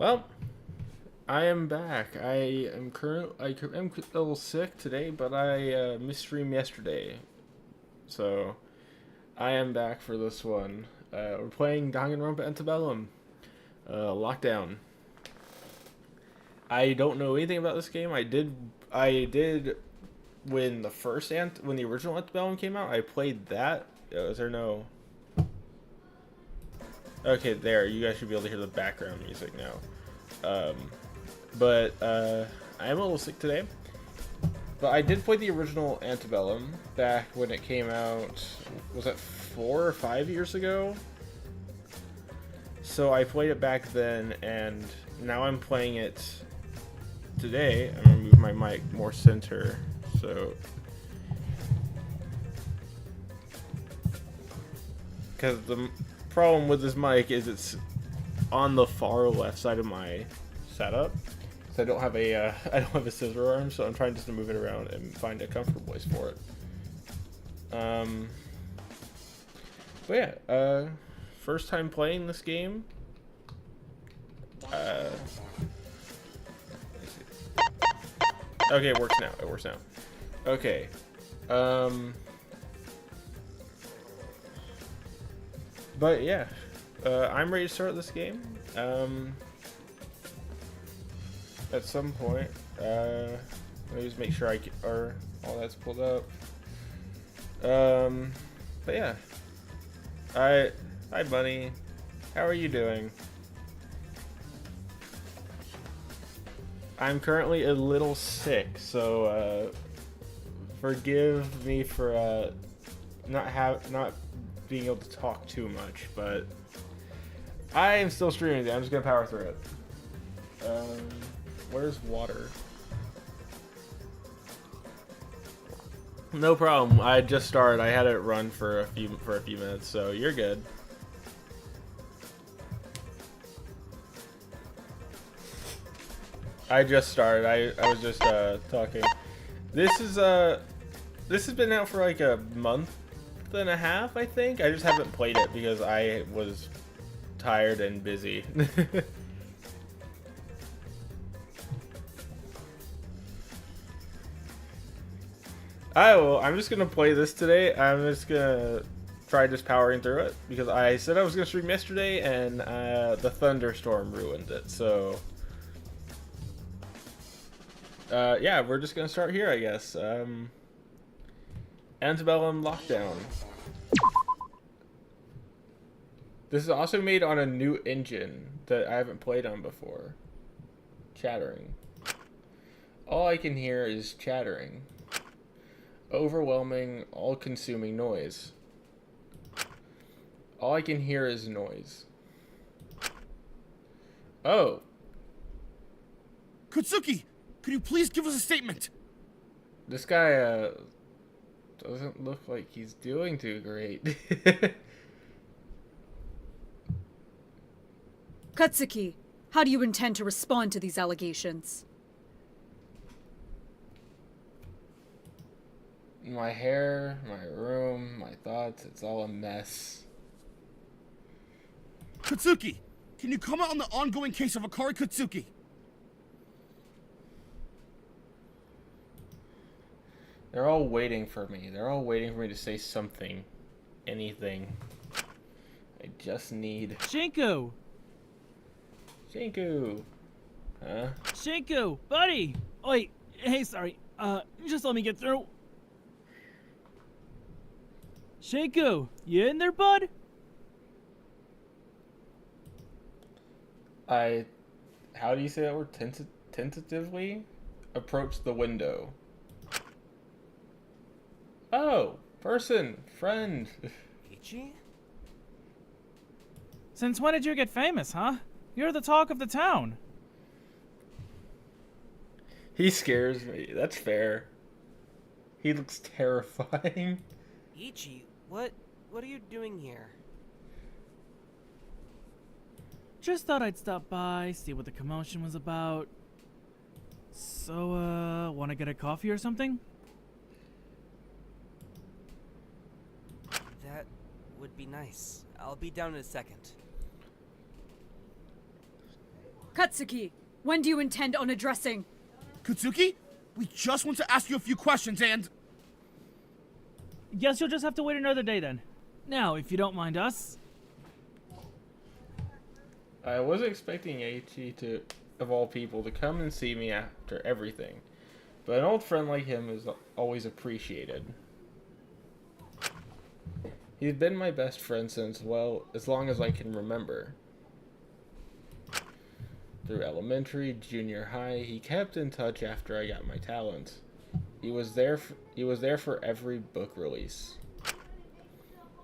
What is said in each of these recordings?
Well, I am back. I'm a little sick today, but I missed stream yesterday, so I am back for this one. We're playing Danganronpa Antebellum, Lockdown. I don't know anything about this game. I did when when the original Antebellum came out. I played that. Is there no? Okay, there. You guys should be able to hear the background music now. Um, but I'm a little sick today. But I did play the original Antebellum back when it came out. Was that 4 or 5 years ago? So I played it back then, and now I'm playing it today. I'm gonna move my mic more center, so because the problem with this mic is it's on the far left side of my setup. So I don't have a I don't have a scissor arm, so I'm trying just to move it around and find a comfortable place for it. But yeah, first time playing this game. Okay, it works now. It works now. Okay. But yeah, I'm ready to start this game. At some point, let me just make sure all that's pulled up. But yeah, hi Bunny, how are you doing? I'm currently a little sick, so forgive me for not being able to talk too much, but I am still streaming. I'm just gonna power through it. Where's water? No problem. I just started. I had it run for a few minutes, so you're good. I just started. I was just talking. This has been out for like a month and a half, I think. I just haven't played it because I was tired and busy. I'm just gonna play this today. I'm just gonna try just powering through it because I said I was gonna stream yesterday and the thunderstorm ruined it. So yeah, we're just gonna start here, I guess. Antebellum Lockdown. This is also made on a new engine that I haven't played on before. Chattering. All I can hear is chattering. Overwhelming, all-consuming noise. All I can hear is noise. Oh. Kutsuki, could you please give us a statement? This guy, doesn't look like he's doing too great. Katsuki, how do you intend to respond to these allegations? My hair, my room, my thoughts, it's all a mess. Kutsuki, can you comment on the ongoing case of Akari Kutsuki? They're all waiting for me. They're all waiting for me to say something. Anything. I just need... Shinku! Shinku! Huh? Shinku! Buddy! Wait, hey, sorry. Just let me get through. Shinku! You in there, bud? How do you say that word? Tentatively? Approach the window. Oh! Person! Friend! Ichi? Since when did you get famous, huh? You're the talk of the town. He scares me. That's fair. He looks terrifying. Ichi, what are you doing here? Just thought I'd stop by, see what the commotion was about. So, wanna get a coffee or something? That would be nice. I'll be down in a second. Katsuki, when do you intend on addressing? Katsuki, we just want to ask you a few questions and... Guess you'll just have to wait another day then. Now, if you don't mind us. I wasn't expecting Aichi to, of all people, to come and see me after everything, but an old friend like him is always appreciated. He's been my best friend since, well, as long as I can remember. Through elementary, junior high, he kept in touch after I got my talent. He was there for every book release.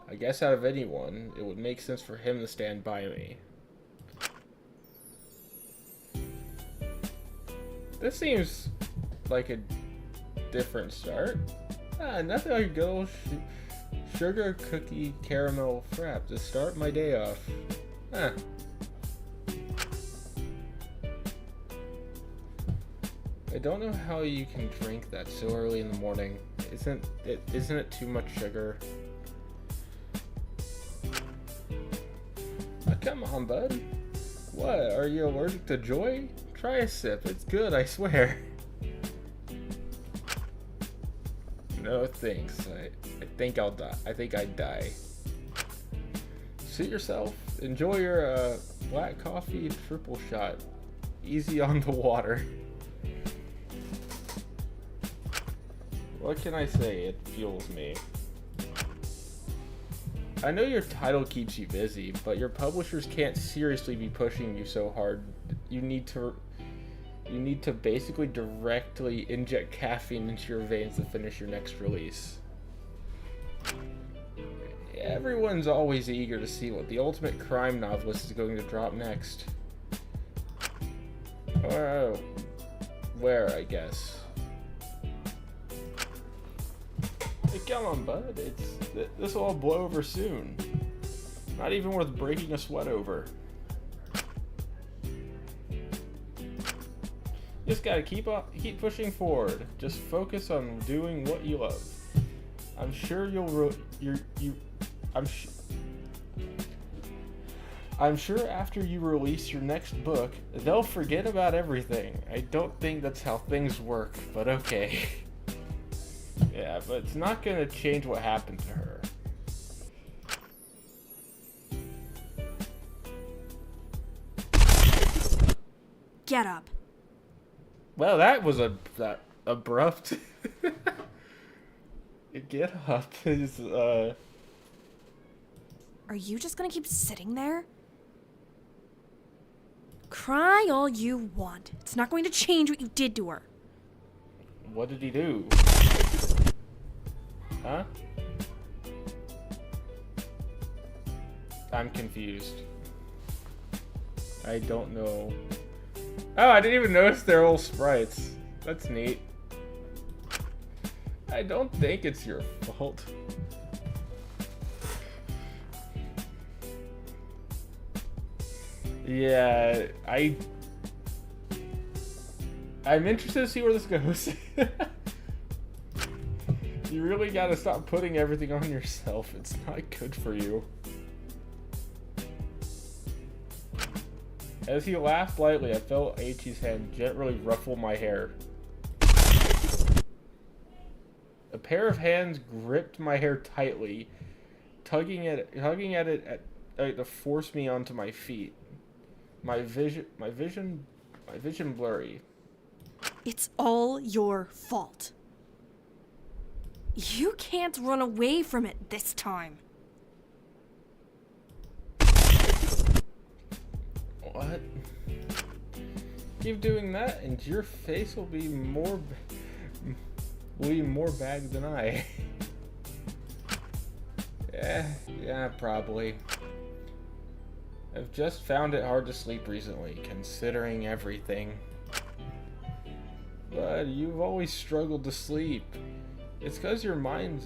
I guess out of anyone, it would make sense for him to stand by me. This seems like a different start. Nothing like a good old sugar cookie caramel frap to start my day off. I don't know how you can drink that so early in the morning. Isn't it too much sugar? Come on, bud. What, are you allergic to joy? Try a sip. It's good, I swear. No thanks. I think I'll die. I think I'd die. Suit yourself. Enjoy your black coffee triple shot. Easy on the water. What can I say? It fuels me. I know your title keeps you busy, but your publishers can't seriously be pushing you so hard. You need to basically directly inject caffeine into your veins to finish your next release. Everyone's always eager to see what the ultimate crime novelist is going to drop next. Or where, I guess. Hey, come on, bud. This will all blow over soon. Not even worth breaking a sweat over. Just gotta keep pushing forward. Just focus on doing what you love. I'm sure I'm sure after you release your next book, they'll forget about everything. I don't think that's how things work, but okay. Yeah, but it's not gonna change what happened to her. Get up. Well, that was that abrupt. Get up is Are you just gonna keep sitting there? Cry all you want. It's not going to change what you did to her. What did he do? Huh? I'm confused. I don't know. Oh, I didn't even notice they're all sprites. That's neat. I don't think it's your fault. Yeah, I'm interested to see where this goes. You really gotta stop putting everything on yourself. It's not good for you. As he laughed lightly, I felt Aichi's hand gently ruffle my hair. A pair of hands gripped my hair tightly, tugging at it to force me onto my feet. My vision blurry. It's all your fault. You can't run away from it this time. What? Keep doing that, and your face will be more bagged than I. Yeah, probably. I've just found it hard to sleep recently, considering everything. But you've always struggled to sleep. It's because your mind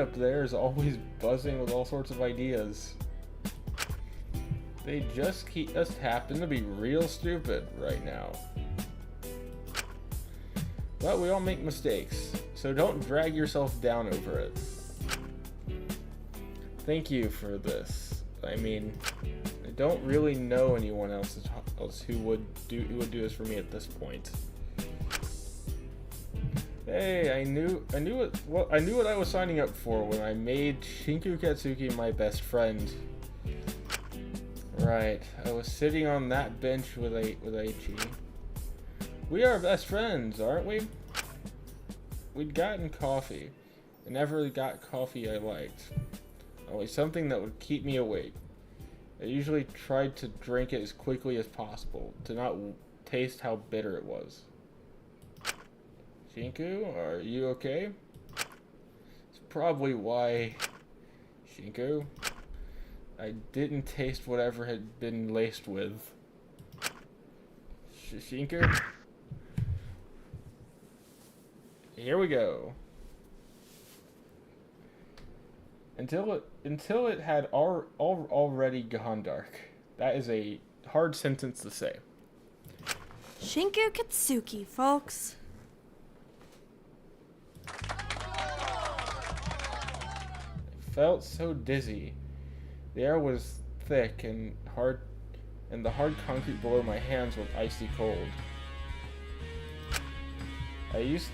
up there is always buzzing with all sorts of ideas. They just happen to be real stupid right now. But we all make mistakes, so don't drag yourself down over it. Thank you for this. I mean, I don't really know anyone else who would do this for me at this point. Hey, I knew what I was signing up for when I made Shinku Katsuki my best friend. Right, I was sitting on that bench with Aichi. We are best friends, aren't we? We'd gotten coffee. I never got coffee I liked. Always something that would keep me awake. I usually tried to drink it as quickly as possible, to not taste how bitter it was. Shinku, are you okay? It's probably why... Shinku? I didn't taste whatever had been laced with. Shinku? Here we go. Until it had already gone dark. That is a hard sentence to say. Shinku Katsuki, folks. I felt so dizzy. The air was thick and hard, and the hard concrete below my hands was icy cold. I used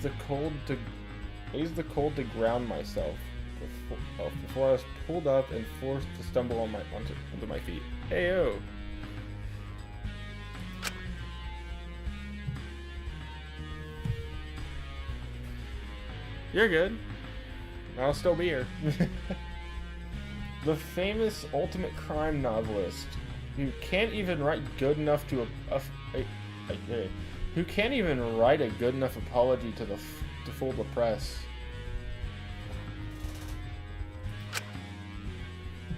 the cold to ground myself before I was pulled up and forced to stumble onto my feet. Heyo! You're good. I'll still be here. The famous ultimate crime novelist who can't even write good enough to who can't even write a good enough apology to fool the press.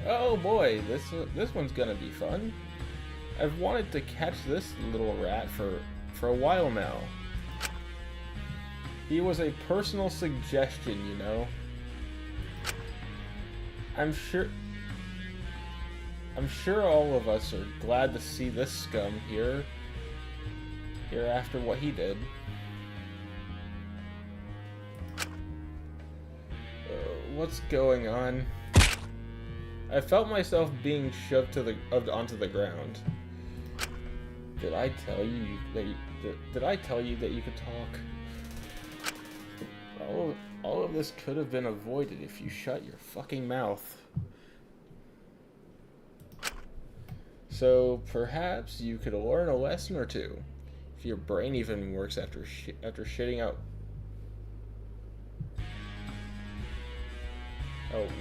Oh boy, this one's gonna be fun. I've wanted to catch this little rat for a while now. He was a personal suggestion, you know. I'm sure all of us are glad to see this scum here after what he did. What's going on? I felt myself being shoved onto the ground. Did I tell you that you could talk? All of this could have been avoided if you shut your fucking mouth. So perhaps you could learn a lesson or two, if your brain even works after shitting out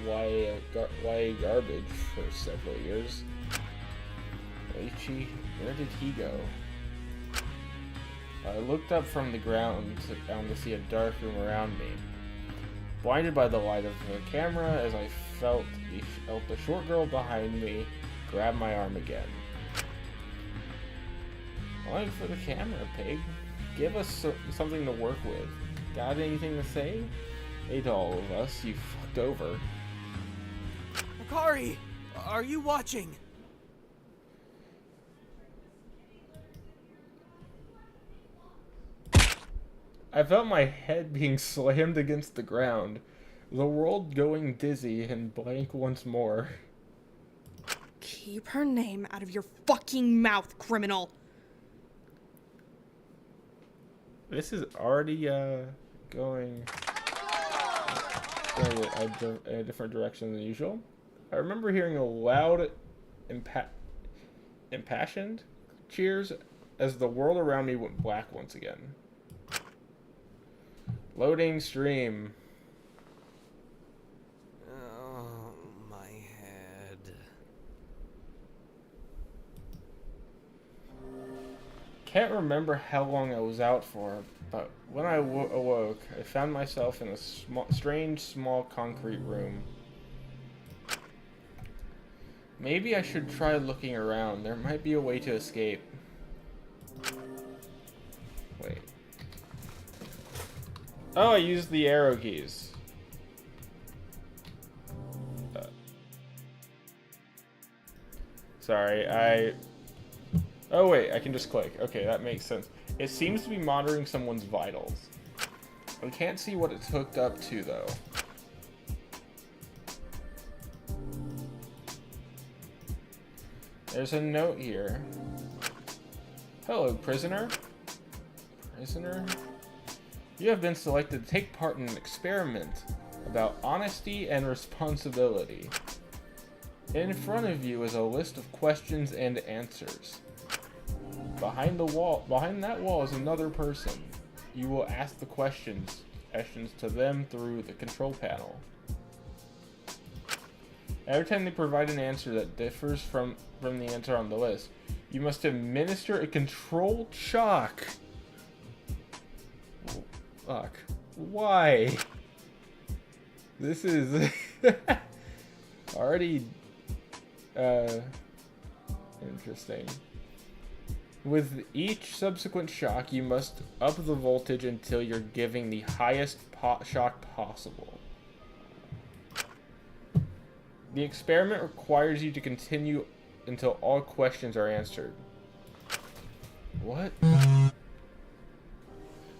YA garbage for several years. Aichi, where did he go? I looked up from the ground to see a dark room around me. Blinded by the light of the camera, as I felt the short girl behind me grab my arm again. Why for the camera, pig? Give us something to work with. Got anything to say? Hey to all of us, you fucked over. Akari, are you watching? I felt my head being slammed against the ground, the world going dizzy and blank once more. Keep her name out of your fucking mouth, criminal. This is already going a different direction than usual. I remember hearing a loud, impassioned cheers as the world around me went black once again. Loading stream. Oh, my head. Can't remember how long I was out for, but when I awoke, I found myself in a strange, small concrete room. Maybe I should try looking around. There might be a way to escape. Wait. Oh, I used the arrow keys. Sorry, oh wait, I can just click. Okay, that makes sense. It seems to be monitoring someone's vitals. I can't see what it's hooked up to, though. There's a note here. Hello, prisoner. Prisoner? You have been selected to take part in an experiment about honesty and responsibility. In front of you is a list of questions and answers. Behind that wall is another person. You will ask the questions to them through the control panel. Every time they provide an answer that differs from the answer on the list, you must administer a controlled shock. Fuck. Why? This is already interesting. With each subsequent shock, you must up the voltage until you're giving the highest shock possible. The experiment requires you to continue until all questions are answered. What?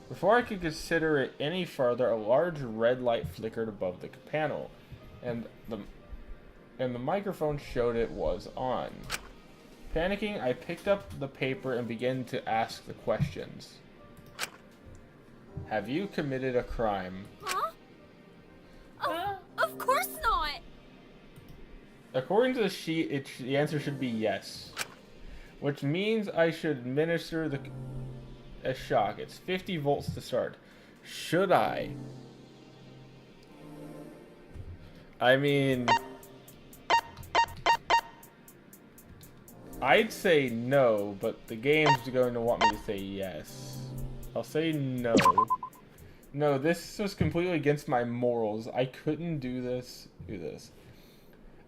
Before I could consider it any further, a large red light flickered above the panel, and the microphone showed it was on. Panicking, I picked up the paper and began to ask the questions. Have you committed a crime? Huh? Oh, of course not! According to the sheet, the answer should be yes. Which means I should administer a shock. It's 50 volts to start. Should I? I mean, I'd say no, but the game's going to want me to say yes. I'll say no. No, this was completely against my morals. I couldn't do this.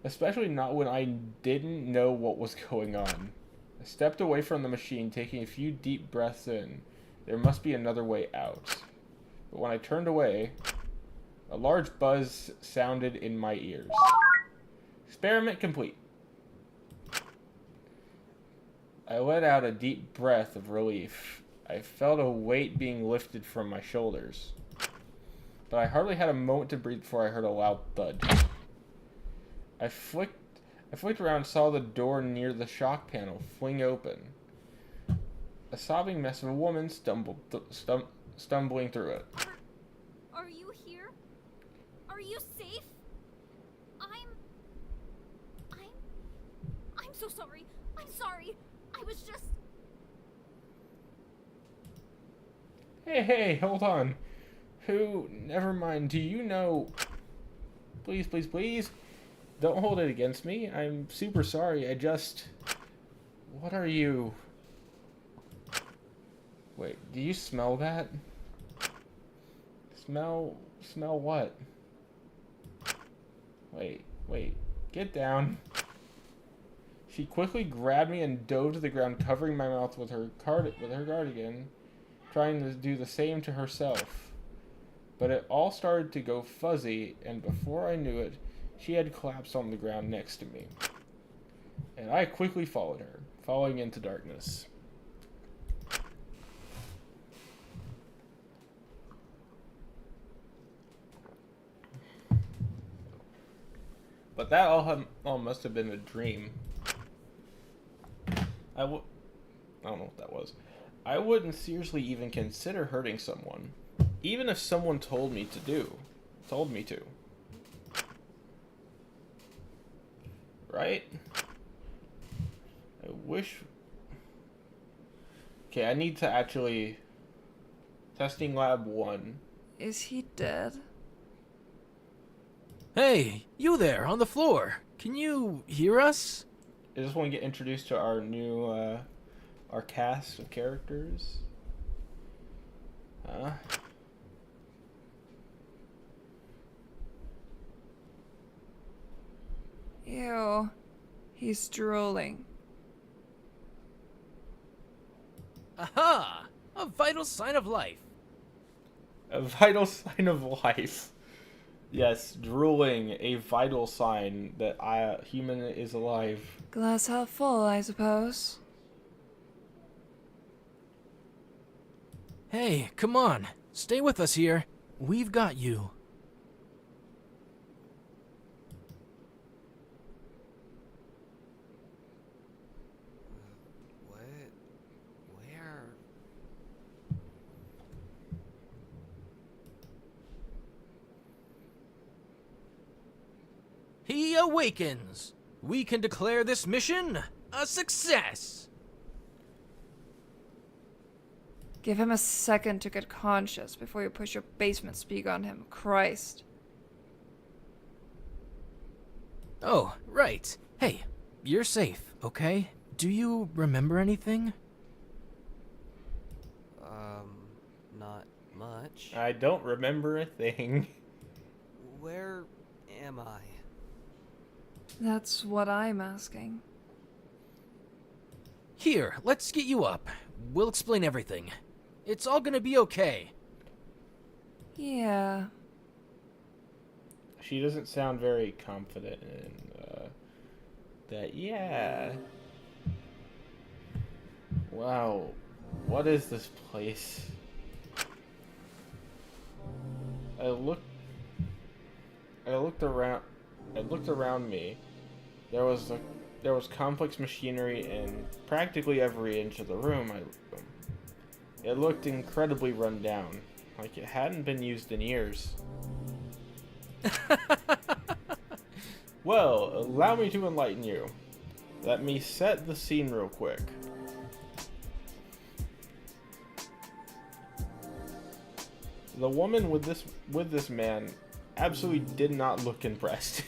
Especially not when I didn't know what was going on. I stepped away from the machine, taking a few deep breaths in. There must be another way out. But when I turned away, a large buzz sounded in my ears. Experiment complete. I let out a deep breath of relief. I felt a weight being lifted from my shoulders. But I hardly had a moment to breathe before I heard a loud thud. I flicked around and saw the door near the shock panel fling open. A sobbing mess of a woman stumbling through it. Are you here? Are you safe? I'm so sorry. I'm sorry. I was just... Hey, hold on. Never mind, do you know... Please, please, please. Don't hold it against me. I'm super sorry. What are you... Wait, do you smell that? Smell what? Wait, get down. She quickly grabbed me and dove to the ground, covering my mouth with her cardigan, trying to do the same to herself. But it all started to go fuzzy, and before I knew it, she had collapsed on the ground next to me. And I quickly followed her, falling into darkness. But that all must have been a dream. I don't know what that was. I wouldn't seriously even consider hurting someone, even if someone told me to. Right? I wish... Okay, I need to actually... Testing lab 1. Is he dead? Hey, you there on the floor. Can you hear us? I just want to get introduced to our new, our cast of characters. Ew. He's drooling. Aha! A vital sign of life. A vital sign of life. Yes, drooling, a vital sign that a human is alive. Glass half full, I suppose. Hey, come on. Stay with us here. We've got you. he awakens, we can declare this mission a success. Give him a second to get conscious before you push your basement speak on him. Christ. Oh, right. Hey, you're safe, okay? Do you remember anything? Not much. I don't remember a thing. Where am I? That's what I'm asking. Here, let's get you up. We'll explain everything. It's all gonna be okay. Yeah. She doesn't sound very confident in that. Yeah. Wow, what is this place? I looked around. I looked around me. There was complex machinery in practically every inch of the room. It looked incredibly run down, like it hadn't been used in years. Well, allow me to enlighten you. Let me set the scene real quick. The woman with this man absolutely did not look impressed.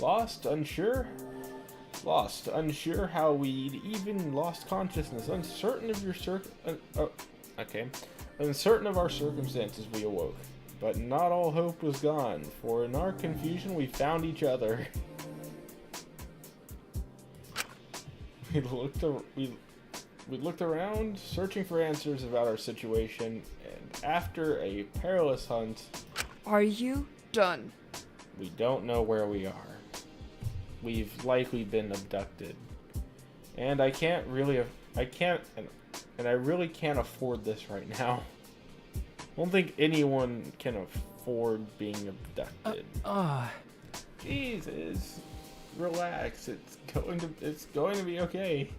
Lost, unsure how we'd even lost consciousness, uncertain of our circumstances we awoke. But not all hope was gone, for in our confusion we found each other. We looked around, searching for answers about our situation, and after a perilous hunt... Are you done? We don't know where we are. We've likely been abducted. And I really can't afford this right now. I don't think anyone can afford being abducted. Jesus. Relax. It's going to be okay.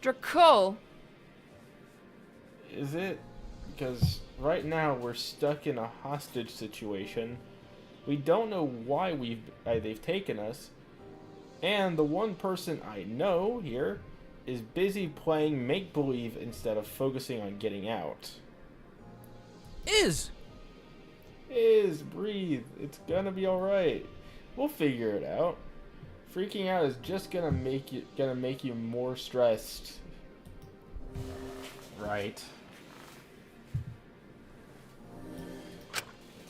Dracul! Is it? Because right now we're stuck in a hostage situation. We don't know why they've taken us. And the one person I know here is busy playing make-believe instead of focusing on getting out. Breathe. It's gonna be alright. We'll figure it out. Freaking out is just gonna make you more stressed. Right.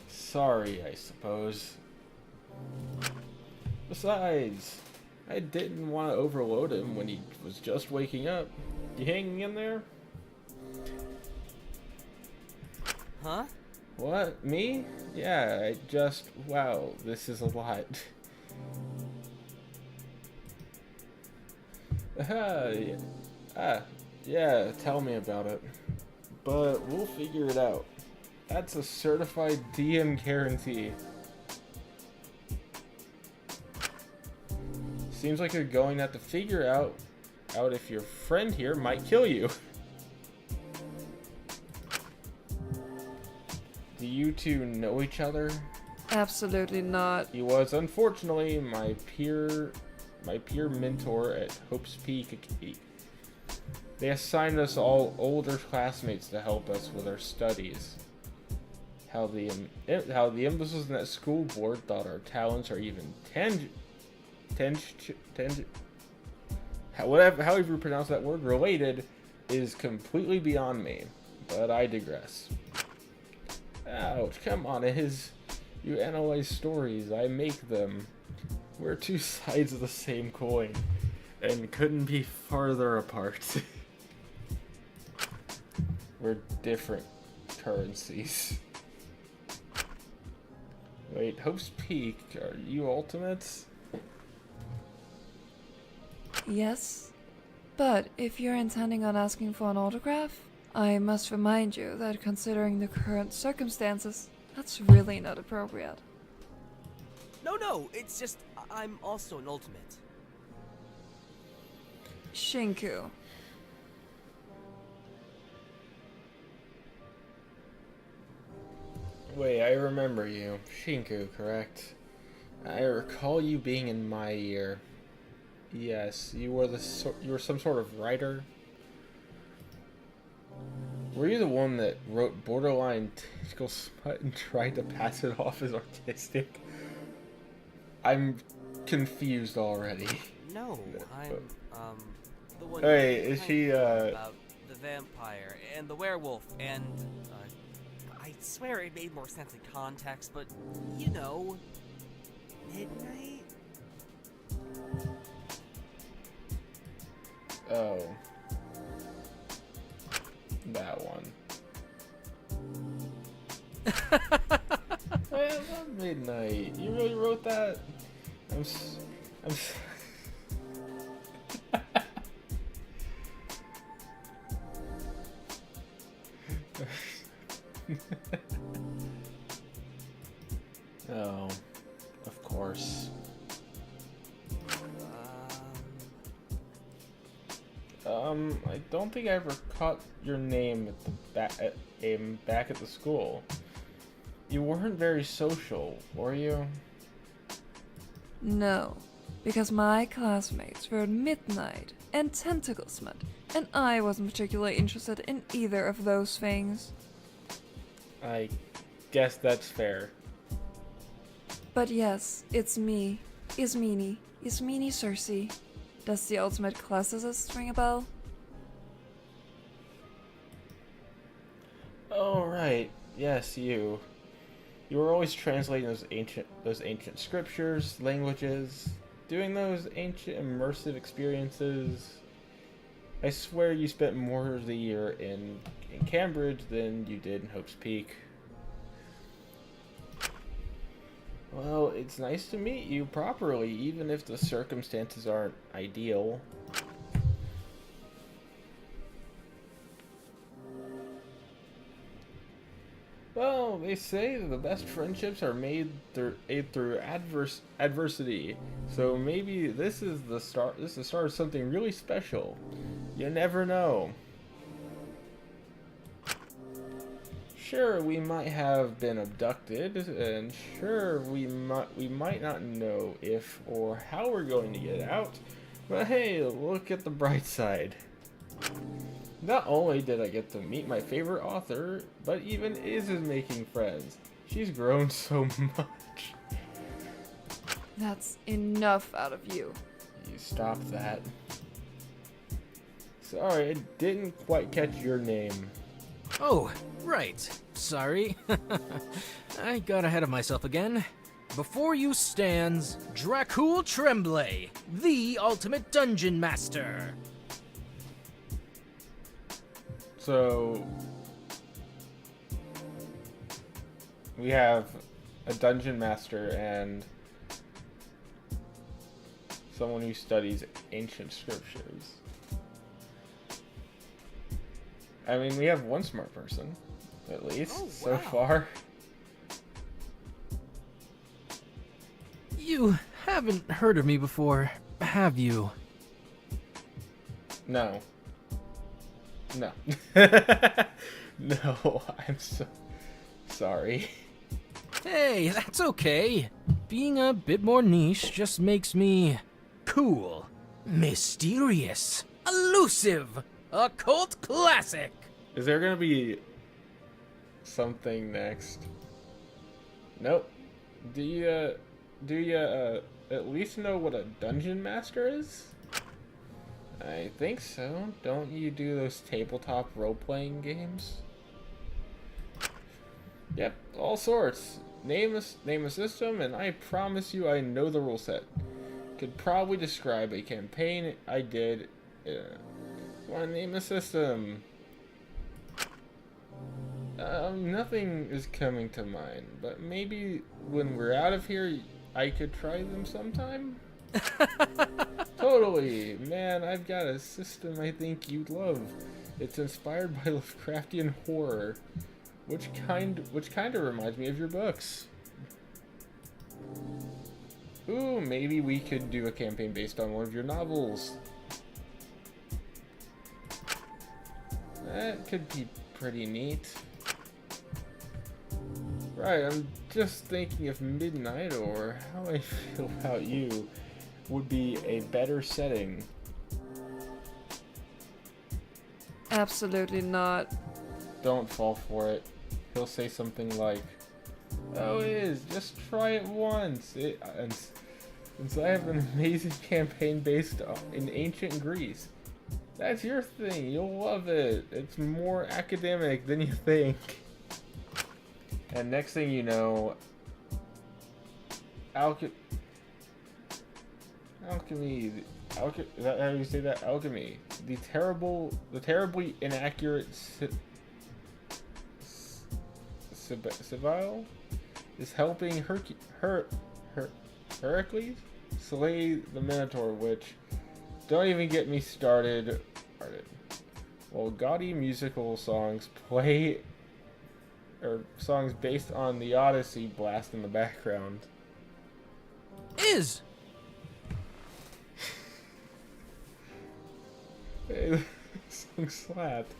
Sorry, I suppose. Besides, I didn't want to overload him when he was just waking up. You hanging in there? Huh? What? Me? Yeah, wow, this is a lot. Yeah, tell me about it. But we'll figure it out. That's a certified DM guarantee. Seems like you're going to have to figure out if your friend here might kill you. Do you two know each other? Absolutely not. He was unfortunately my peer mentor at Hope's Peak. They assigned us all older classmates to help us with our studies. How the imbeciles in that school board thought our talents are even however you pronounce that word, related, is completely beyond me. But I digress. Ouch, come on, you analyze stories, I make them. We're two sides of the same coin, and couldn't be farther apart. We're different currencies. Wait, Hope's Peak, are you ultimates? Yes. But if you're intending on asking for an autograph, I must remind you that considering the current circumstances, that's really not appropriate. No, it's just I'm also an ultimate. Shinku. Wait, I remember you. Shinku, correct? I recall you being in my year. Yes, you were you were some sort of writer. Were you the one that wrote borderline tactical smut and tried to pass it off as artistic? I'm confused already. No, I'm the one. Hey, who is kind she of about the vampire and the werewolf and I swear it made more sense in context, but you know, midnight. Oh. That one. I love Midnight. You really wrote that? I'm Oh, of course. I don't think I ever caught your name at the back at the school. You weren't very social, were you? No, because my classmates were Midnight and Tentacle Smut, and I wasn't particularly interested in either of those things. I guess that's fair. But yes, it's me, Ismini Cersei. Does the ultimate classicist ring a bell? Oh right, yes, you. You were always translating those ancient scriptures, languages, doing those ancient immersive experiences. I swear you spent more of the year in Cambridge than you did in Hope's Peak. Well, it's nice to meet you properly, even if the circumstances aren't ideal. Well, they say that the best friendships are made through adversity. So maybe this is the start. This is the start of something really special. You never know. Sure, we might have been abducted, and sure, we might not know if or how we're going to get out. But hey, look at the bright side. Not only did I get to meet my favorite author, but even Iz is making friends. She's grown so much. That's enough out of you. You stop that. Sorry, I didn't quite catch your name. Oh, right. Sorry. I got ahead of myself again. Before you stands Dracul Tremblay, the ultimate dungeon master. So we have a dungeon master and someone who studies ancient scriptures. I mean, we have one smart person, at least, so far. You haven't heard of me before, have you? No. No. No, I'm so sorry. Hey, that's okay. Being a bit more niche just makes me cool, mysterious, elusive, a cult classic. Is there gonna be something next? Nope. Do you at least know what a dungeon master is? I think so. Don't you do those tabletop role-playing games? Yep, all sorts. Name a system, and I promise you I know the rule set. Could probably describe a campaign I did. Want to name a system? Nothing is coming to mind, but maybe when we're out of here, I could try them sometime? Totally! Man, I've got a system I think you'd love. It's inspired by Lovecraftian horror, which kind of reminds me of your books. Ooh, maybe we could do a campaign based on one of your novels. That could be pretty neat. Right, I'm just thinking if midnight or how I feel about you would be a better setting. Absolutely not. Don't fall for it. He'll say something like, "Oh, it is. Just try it once." And since I have an amazing campaign based in ancient Greece, that's your thing. You'll love it. It's more academic than you think. And next thing you know, alchemy. Is that how you say that? Alchemy. The terribly inaccurate Sibyl is helping Heracles slay the Minotaur, which, don't even get me started. While gaudy musical songs play, or songs based on the Odyssey blast in the background. Is! Hey, the song slapped.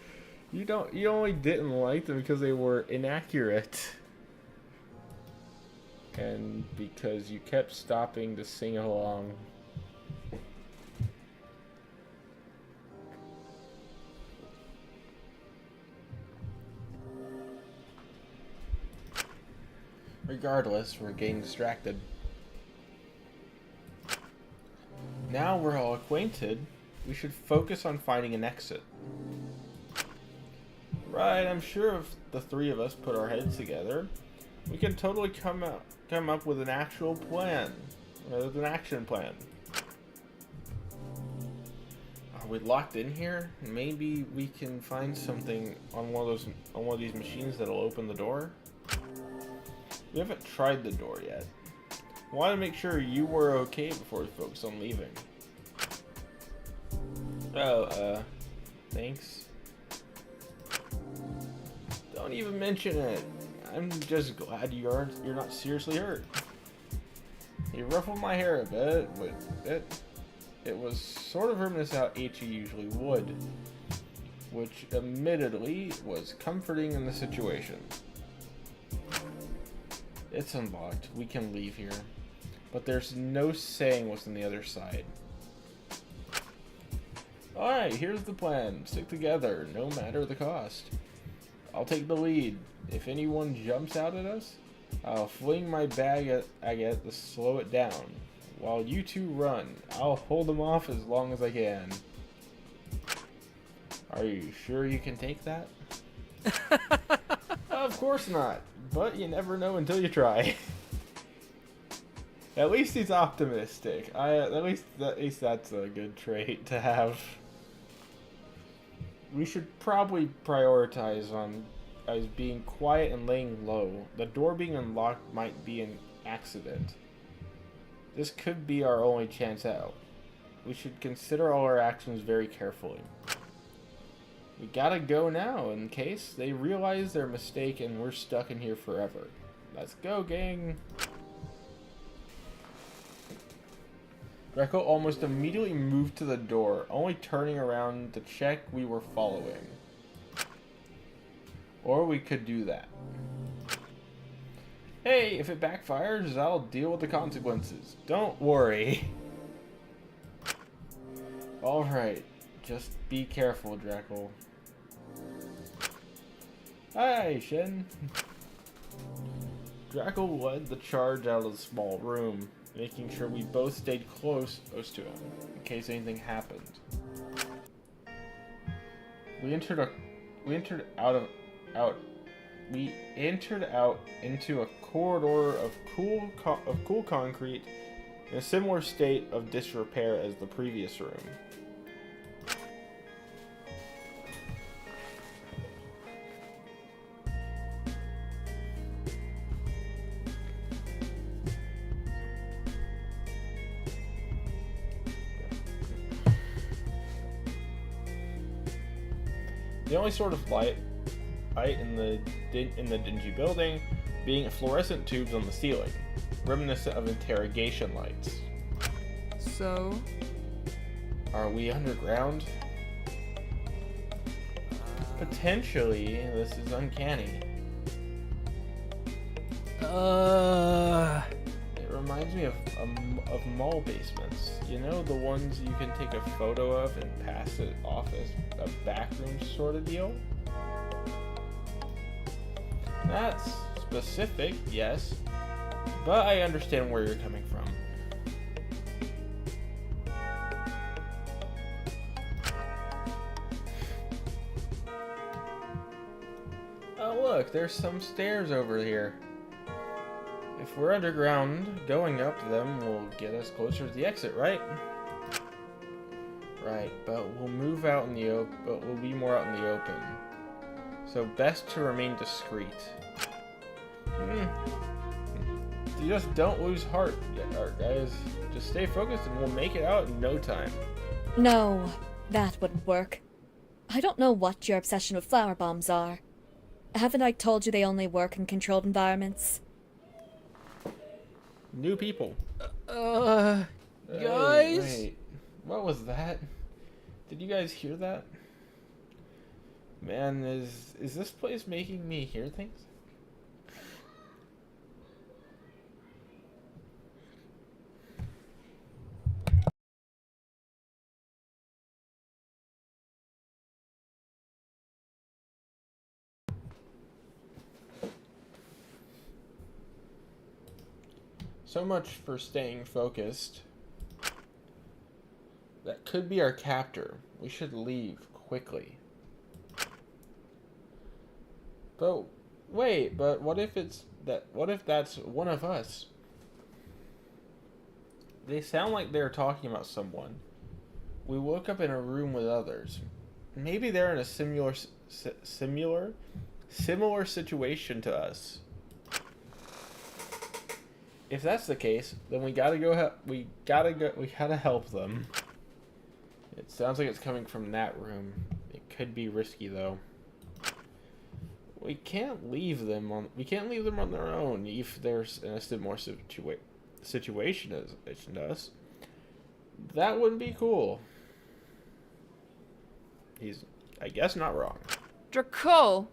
You only didn't like them because they were inaccurate. And because you kept stopping to sing along. Regardless, we're getting distracted. Now we're all acquainted, we should focus on finding an exit. Right, I'm sure if the three of us put our heads together, we can totally come up with an actual plan. With an action plan. Are we locked in here? Maybe we can find something on one of these machines that'll open the door? We haven't tried the door yet. I wanted to make sure you were okay before we focus on leaving. Oh, thanks. Don't even mention it. I'm just glad you're not seriously hurt. You ruffled my hair a bit, but it was sort of harmless how Ichi usually would, which admittedly was comforting in the situation. It's unlocked. We can leave here. But there's no saying what's on the other side. Alright, here's the plan. Stick together, no matter the cost. I'll take the lead. If anyone jumps out at us, I'll fling my bag at to slow it down. While you two run, I'll hold them off as long as I can. Are you sure you can take that? Of course not. But you never know until you try. At least he's optimistic. At least that's a good trait to have. We should probably prioritize on as being quiet and laying low. The door being unlocked might be an accident. This could be our only chance out. We should consider all our actions very carefully. We gotta go now in case they realize their mistake and we're stuck in here forever. Let's go, gang! Greco almost immediately moved to the door, only turning around to check we were following. Or we could do that. Hey, if it backfires, I'll deal with the consequences. Don't worry. Alright, just be careful, Draco. Hi, Shen. Draco led the charge out of the small room, making sure we both stayed close to him, in case anything happened. We entered out into a corridor of cool concrete in a similar state of disrepair as the previous room. The only sort of light in the dingy building being fluorescent tubes on the ceiling, reminiscent of interrogation lights. So? Are we underground? Potentially. This is uncanny. It reminds me of mall basements. You know, the ones you can take a photo of and pass it off as a backroom sort of deal? That's specific, yes, but I understand where you're coming from. Oh look, there's some stairs over here. If we're underground, going up them will get us closer to the exit, right? Right, but we'll move out in the open, but we'll be more out in the open. So best to remain discreet. You just don't lose heart, guys. Just stay focused and we'll make it out in no time. No, that wouldn't work. I don't know what your obsession with flower bombs are. Haven't I told you they only work in controlled environments? New people. Guys? Wait, what was that? Did you guys hear that? Man, is this place making me hear things? So much for staying focused. That could be our captor. We should leave quickly. But wait, but what if that's one of us? They sound like they're talking about someone. We woke up in a room with others. Maybe they're in a similar situation to us. If that's the case, then we gotta help them. It sounds like it's coming from that room. It could be risky though. We can't leave them on their own if they're in a similar situation as us. That wouldn't be cool. He's, I guess, not wrong. Draco!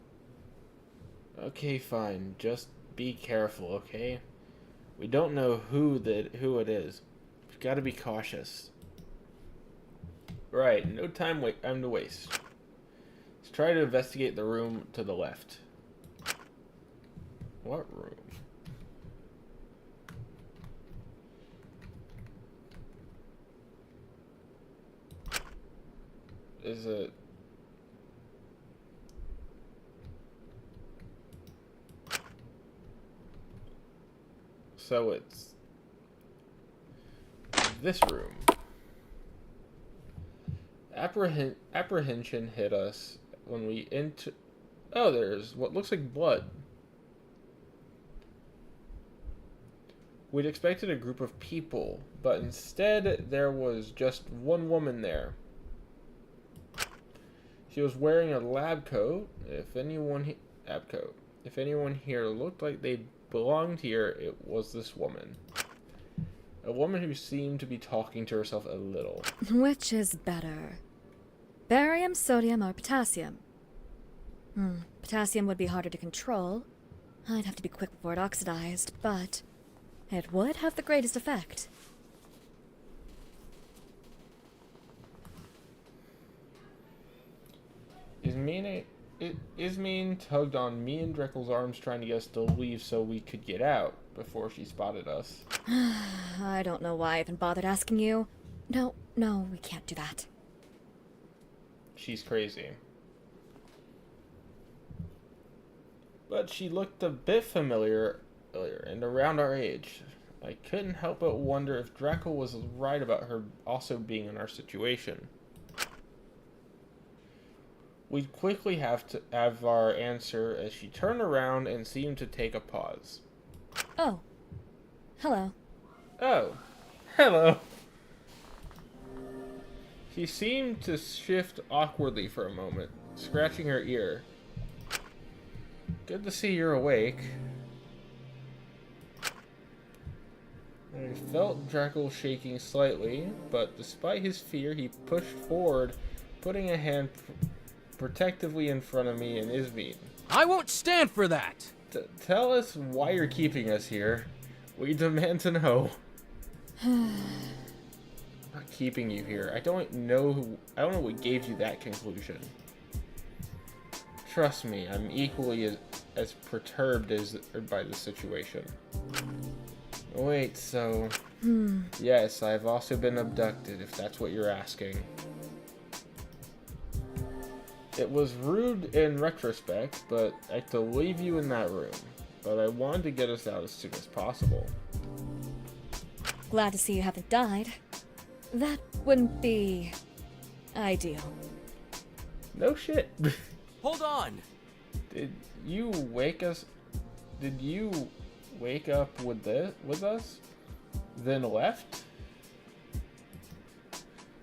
Okay, fine. Just be careful, okay? We don't know who it is. We've got to be cautious. Right, no time to waste. Let's try to investigate the room to the left. What room? Is it... So it's this room. Apprehension hit us when we Oh, there's what looks like blood. We'd expected a group of people, but instead there was just one woman there. She was wearing a lab coat. If anyone here looked like they belonged here, it was this woman. A woman who seemed to be talking to herself a little. Which is better? Barium, sodium, or potassium? Potassium would be harder to control. I'd have to be quick before it oxidized, but it would have the greatest effect. Ismene tugged on me and Dreckel's arms trying to get us to leave so we could get out before she spotted us. I don't know why I even bothered asking you. No, we can't do that. She's crazy. But she looked a bit familiar and around our age. I couldn't help but wonder if Dreckel was right about her also being in our situation. We'd quickly have to have our answer as she turned around and seemed to take a pause. Oh. Hello. Oh. Hello. She seemed to shift awkwardly for a moment, scratching her ear. Good to see you're awake. I felt Dreckel shaking slightly, but despite his fear, he pushed forward, putting a hand protectively in front of me and Ismene. I won't stand for that! Tell us why you're keeping us here. We demand to know. I'm not keeping you here. I don't know what gave you that conclusion. Trust me, I'm equally as perturbed by the situation. Wait, so... Yes, I've also been abducted, if that's what you're asking. It was rude in retrospect, but I had to leave you in that room. But I wanted to get us out as soon as possible. Glad to see you haven't died. That wouldn't be ideal. No shit. Hold on! Did you wake up with us? Then left?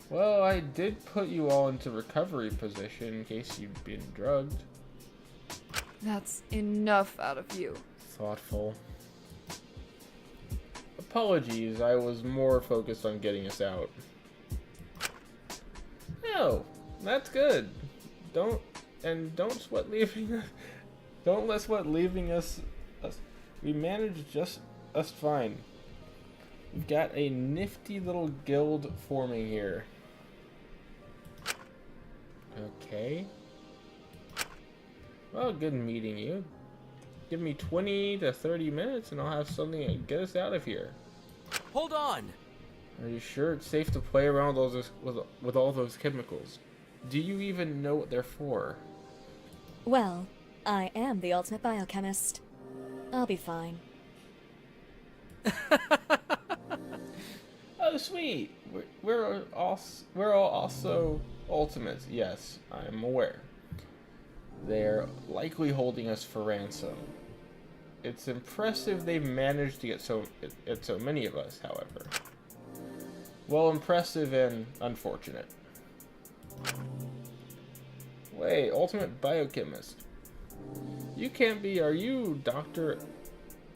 Well, I did put you all into recovery position in case you've been drugged. That's enough out of you. Thoughtful. Apologies, I was more focused on getting us out. No, that's good. Don't sweat leaving us. Don't let sweat leaving us. We managed just fine. We've got a nifty little guild forming here. Okay. Well, good meeting you. Give me 20 to 30 minutes and I'll have something to get us out of here. Hold on! Are you sure it's safe to play around with all those chemicals? Do you even know what they're for? Well, I am the ultimate biochemist. I'll be fine. Oh, sweet. We're all also ultimates. Yes, I'm aware. They're likely holding us for ransom. It's impressive they've managed to get so many of us, however. Well, impressive and unfortunate. Wait, ultimate biochemist. You can't be, are you Dr.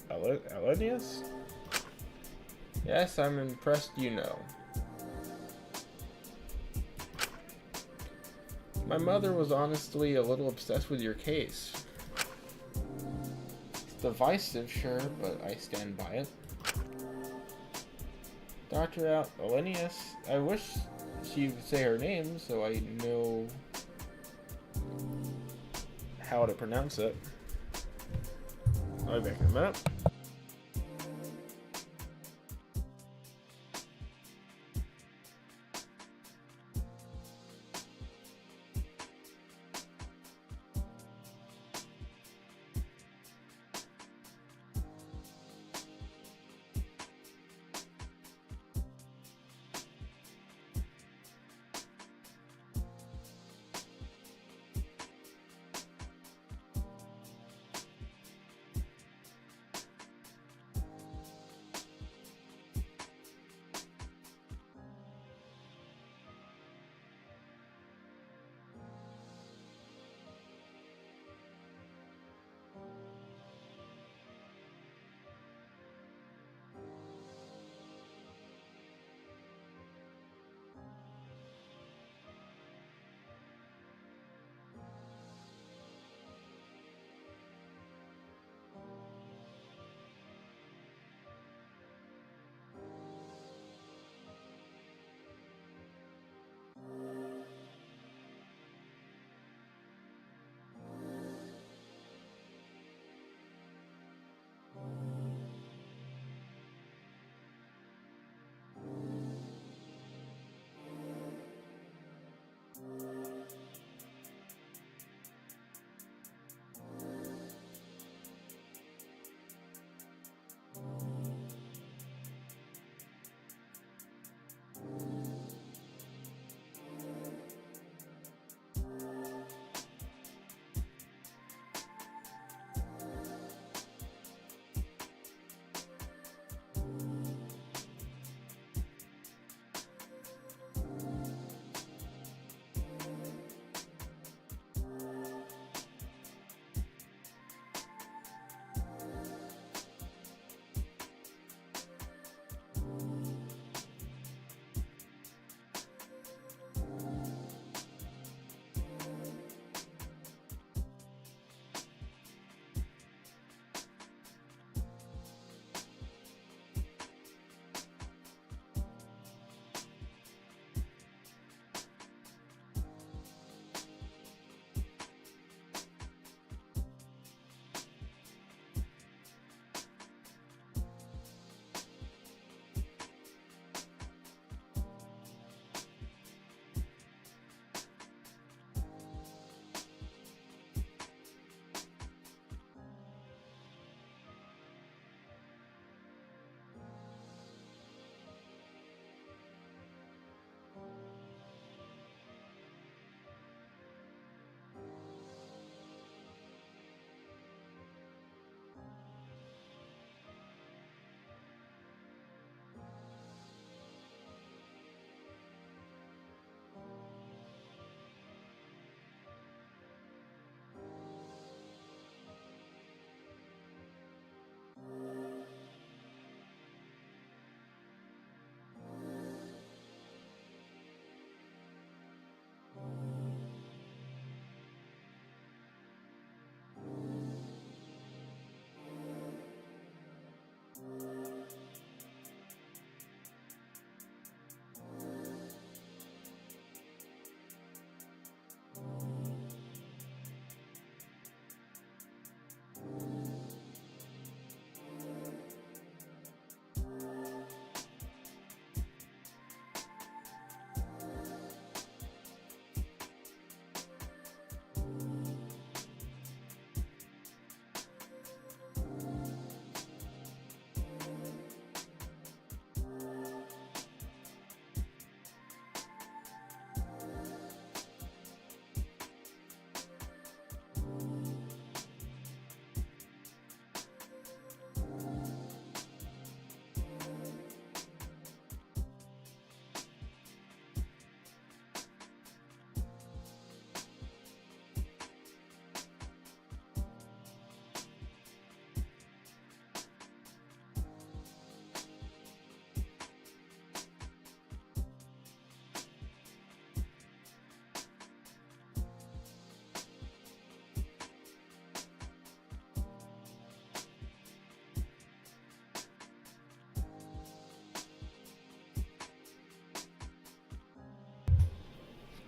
Elenius? Yes, I'm impressed you know. My mother was honestly a little obsessed with your case. It's divisive, sure, but I stand by it. Dr. Elenius, I wish she would say her name so I know how to pronounce it. I'll be back in a minute.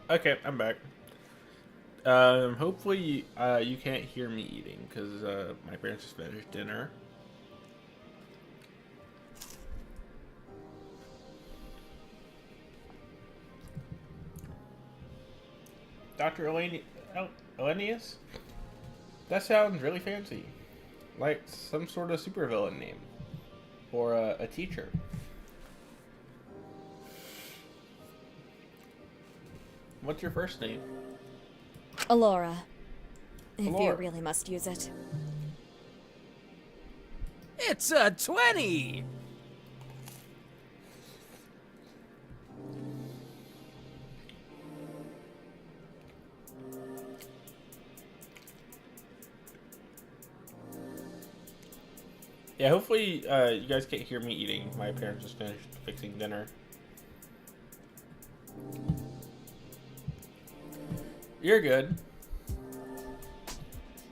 Okay, I'm back. Hopefully, you can't hear me eating, because, my parents just finished dinner. Dr. Elenius? That sounds really fancy. Like some sort of supervillain name. Or a teacher. What's your first name? Alora. If you Alora. really must use it. It's a 20! Yeah, hopefully you guys can't hear me eating. My parents just finished fixing dinner. You're good.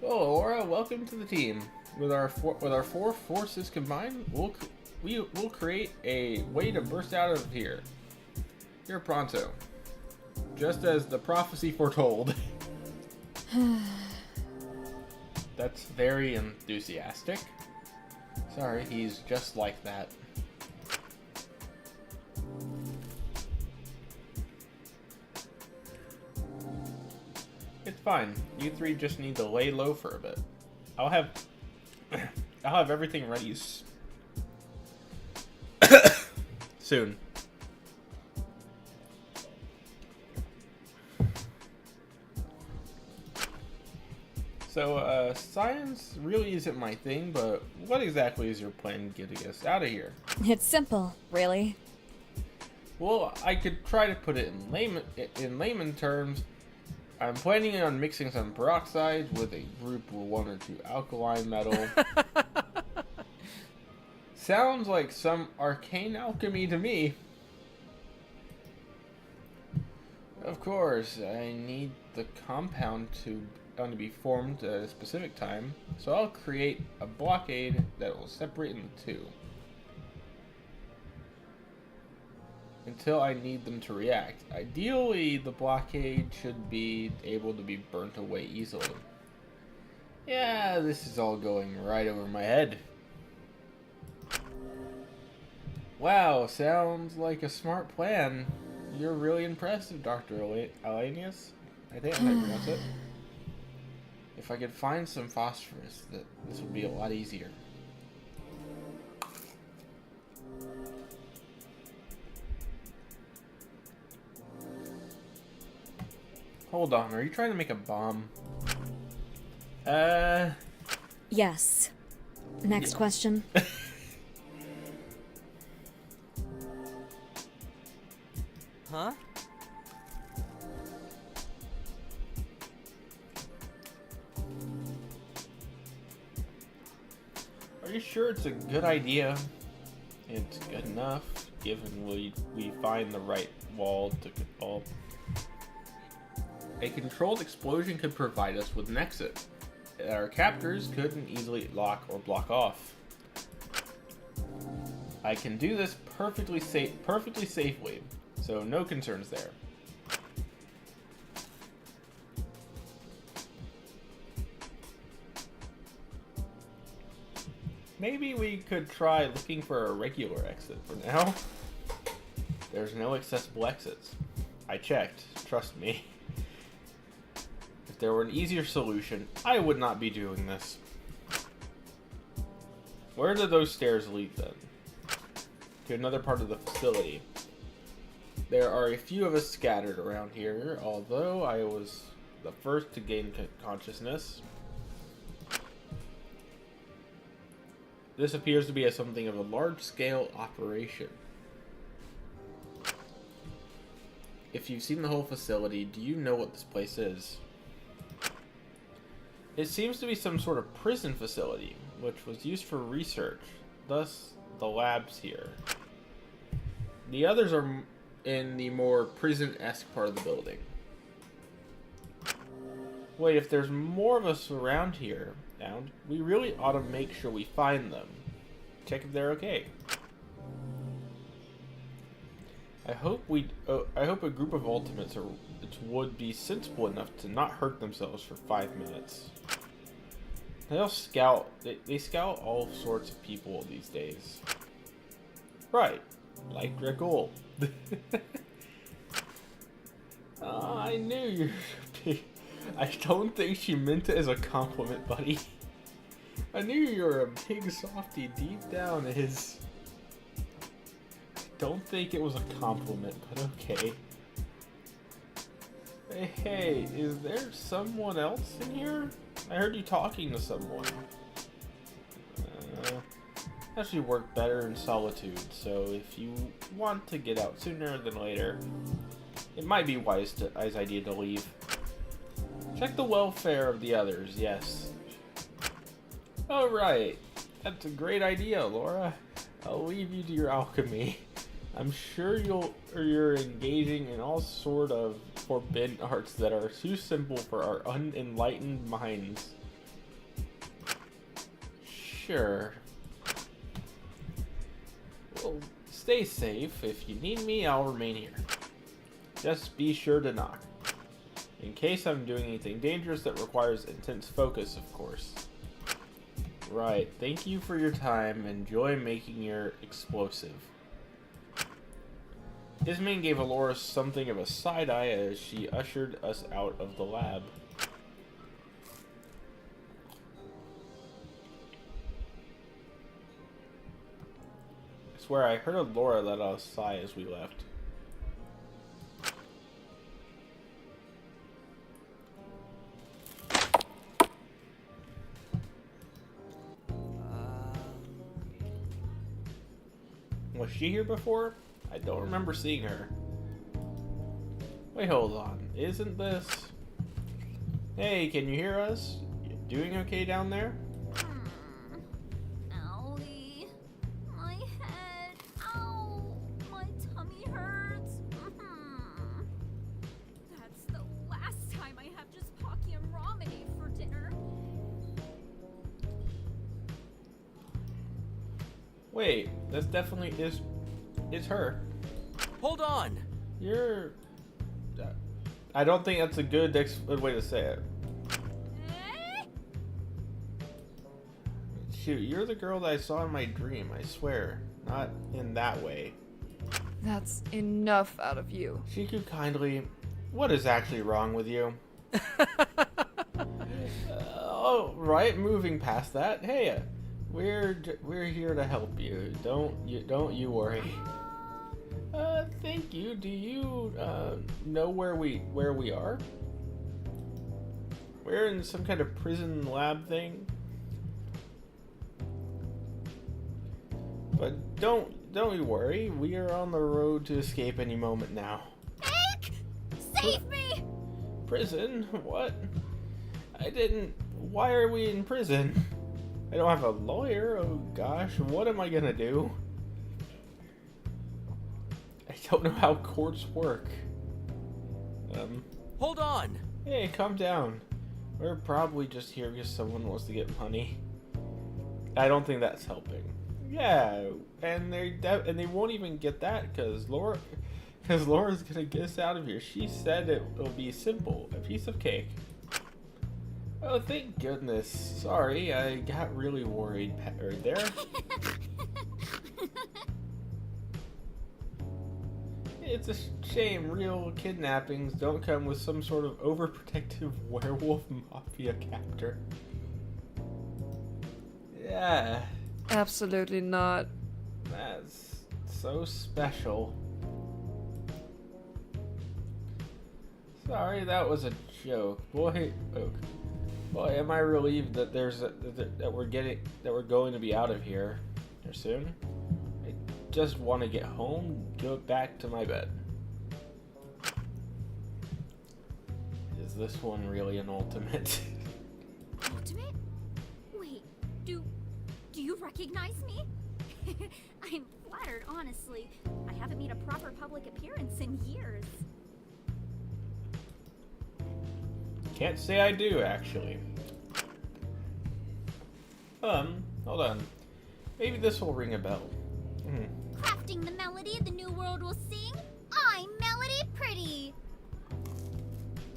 Well, Laura, welcome to the team. With our four forces combined, we'll create a way to burst out of here. Here pronto. Just as the prophecy foretold. That's very enthusiastic. Sorry, he's just like that. It's fine. You three just need to lay low for a bit. I'll have everything ready soon. So, science really isn't my thing, but what exactly is your plan getting us out of here? It's simple, really. Well, I could try to put it in layman terms. I'm planning on mixing some peroxides with a group 1 or 2 alkaline metal. Sounds like some arcane alchemy to me. Of course, I need the compound to be formed at a specific time, so I'll create a blockade that will separate into two until I need them to react. Ideally, the blockade should be able to be burnt away easily. Yeah, this is all going right over my head. Wow, sounds like a smart plan. You're really impressive, Dr. Alanius. I think I might pronounce it. If I could find some phosphorus, this would be a lot easier. Hold on, are you trying to make a bomb? Yes. Next question. Huh? Are you sure it's a good idea? It's good enough, given we find the right wall to control. A controlled explosion could provide us with an exit that our captors couldn't easily lock or block off. I can do this perfectly safely, so no concerns there. Maybe we could try looking for a regular exit for now. There's no accessible exits. I checked, trust me. If there were an easier solution, I would not be doing this. Where do those stairs lead then? To another part of the facility. There are a few of us scattered around here, although I was the first to gain consciousness. This appears to be something of a large-scale operation. If you've seen the whole facility, do you know what this place is? It seems to be some sort of prison facility, which was used for research, thus the labs here. The others are in the more prison-esque part of the building. Wait, if there's more of us around here, we really ought to make sure we find them. Check if they're okay. I hope a group of ultimates would be sensible enough to not hurt themselves for 5 minutes. They scout all sorts of people these days. Right, like Dracul. I knew you were I don't think she meant it as a compliment, buddy. I knew you were a big softy deep down is. Don't think it was a compliment, but okay. Hey, is there someone else in here? I heard you talking to someone. Actually work better in solitude, so if you want to get out sooner than later, it might be wise idea to leave. Check the welfare of the others, yes. Alright, that's a great idea, Laura. I'll leave you to your alchemy. I'm sure you're engaging in all sort of forbidden arts that are too simple for our unenlightened minds. Sure. Well, stay safe. If you need me, I'll remain here. Just be sure to knock. In case I'm doing anything dangerous that requires intense focus, of course. Right, thank you for your time. Enjoy making your explosive. Ismene gave Alora something of a side-eye as she ushered us out of the lab. I swear I heard Alora let out a sigh as we left. Was she here before? I don't remember seeing her. Wait, hold on. Isn't this... Hey, can you hear us? You doing okay down there? Owie. My head. Ow. My tummy hurts. That's the last time I have just Pocky and ramen for dinner. Wait, this definitely is her. Hold on! You're... I don't think that's a good way to say it. Eh? Shoot, you're the girl that I saw in my dream, I swear. Not in that way. That's enough out of you. Shiku kindly, what is actually wrong with you? Oh, right, moving past that. Hey, we're here to help you. Don't you worry. Thank you. Do you know where we are? We're in some kind of prison lab thing. But don't you worry. We are on the road to escape any moment now. Hank! Save me! Prison? What? Why are we in prison? I don't have a lawyer. Oh gosh, what am I gonna do? I don't know how courts work. Hold on! Hey, calm down. We're probably just here because someone wants to get money. I don't think that's helping. Yeah, and they won't even get that because Laura's gonna get us out of here. She said it'll be simple, a piece of cake. Oh, thank goodness. Sorry, I got really worried right there. It's a shame real kidnappings don't come with some sort of overprotective werewolf mafia captor. Yeah. Absolutely not. That's so special. Sorry, that was a joke. Boy, am I relieved that that we're going to be out of here soon. I just want to get home, go back to my bed. Is this one really an ultimate? Ultimate? Wait, do you recognize me? I'm flattered, honestly. I haven't made a proper public appearance in years. Can't say I do, actually. Hold on. Maybe this will ring a bell. Crafting the melody the new world will sing, I'm Melody Pretty!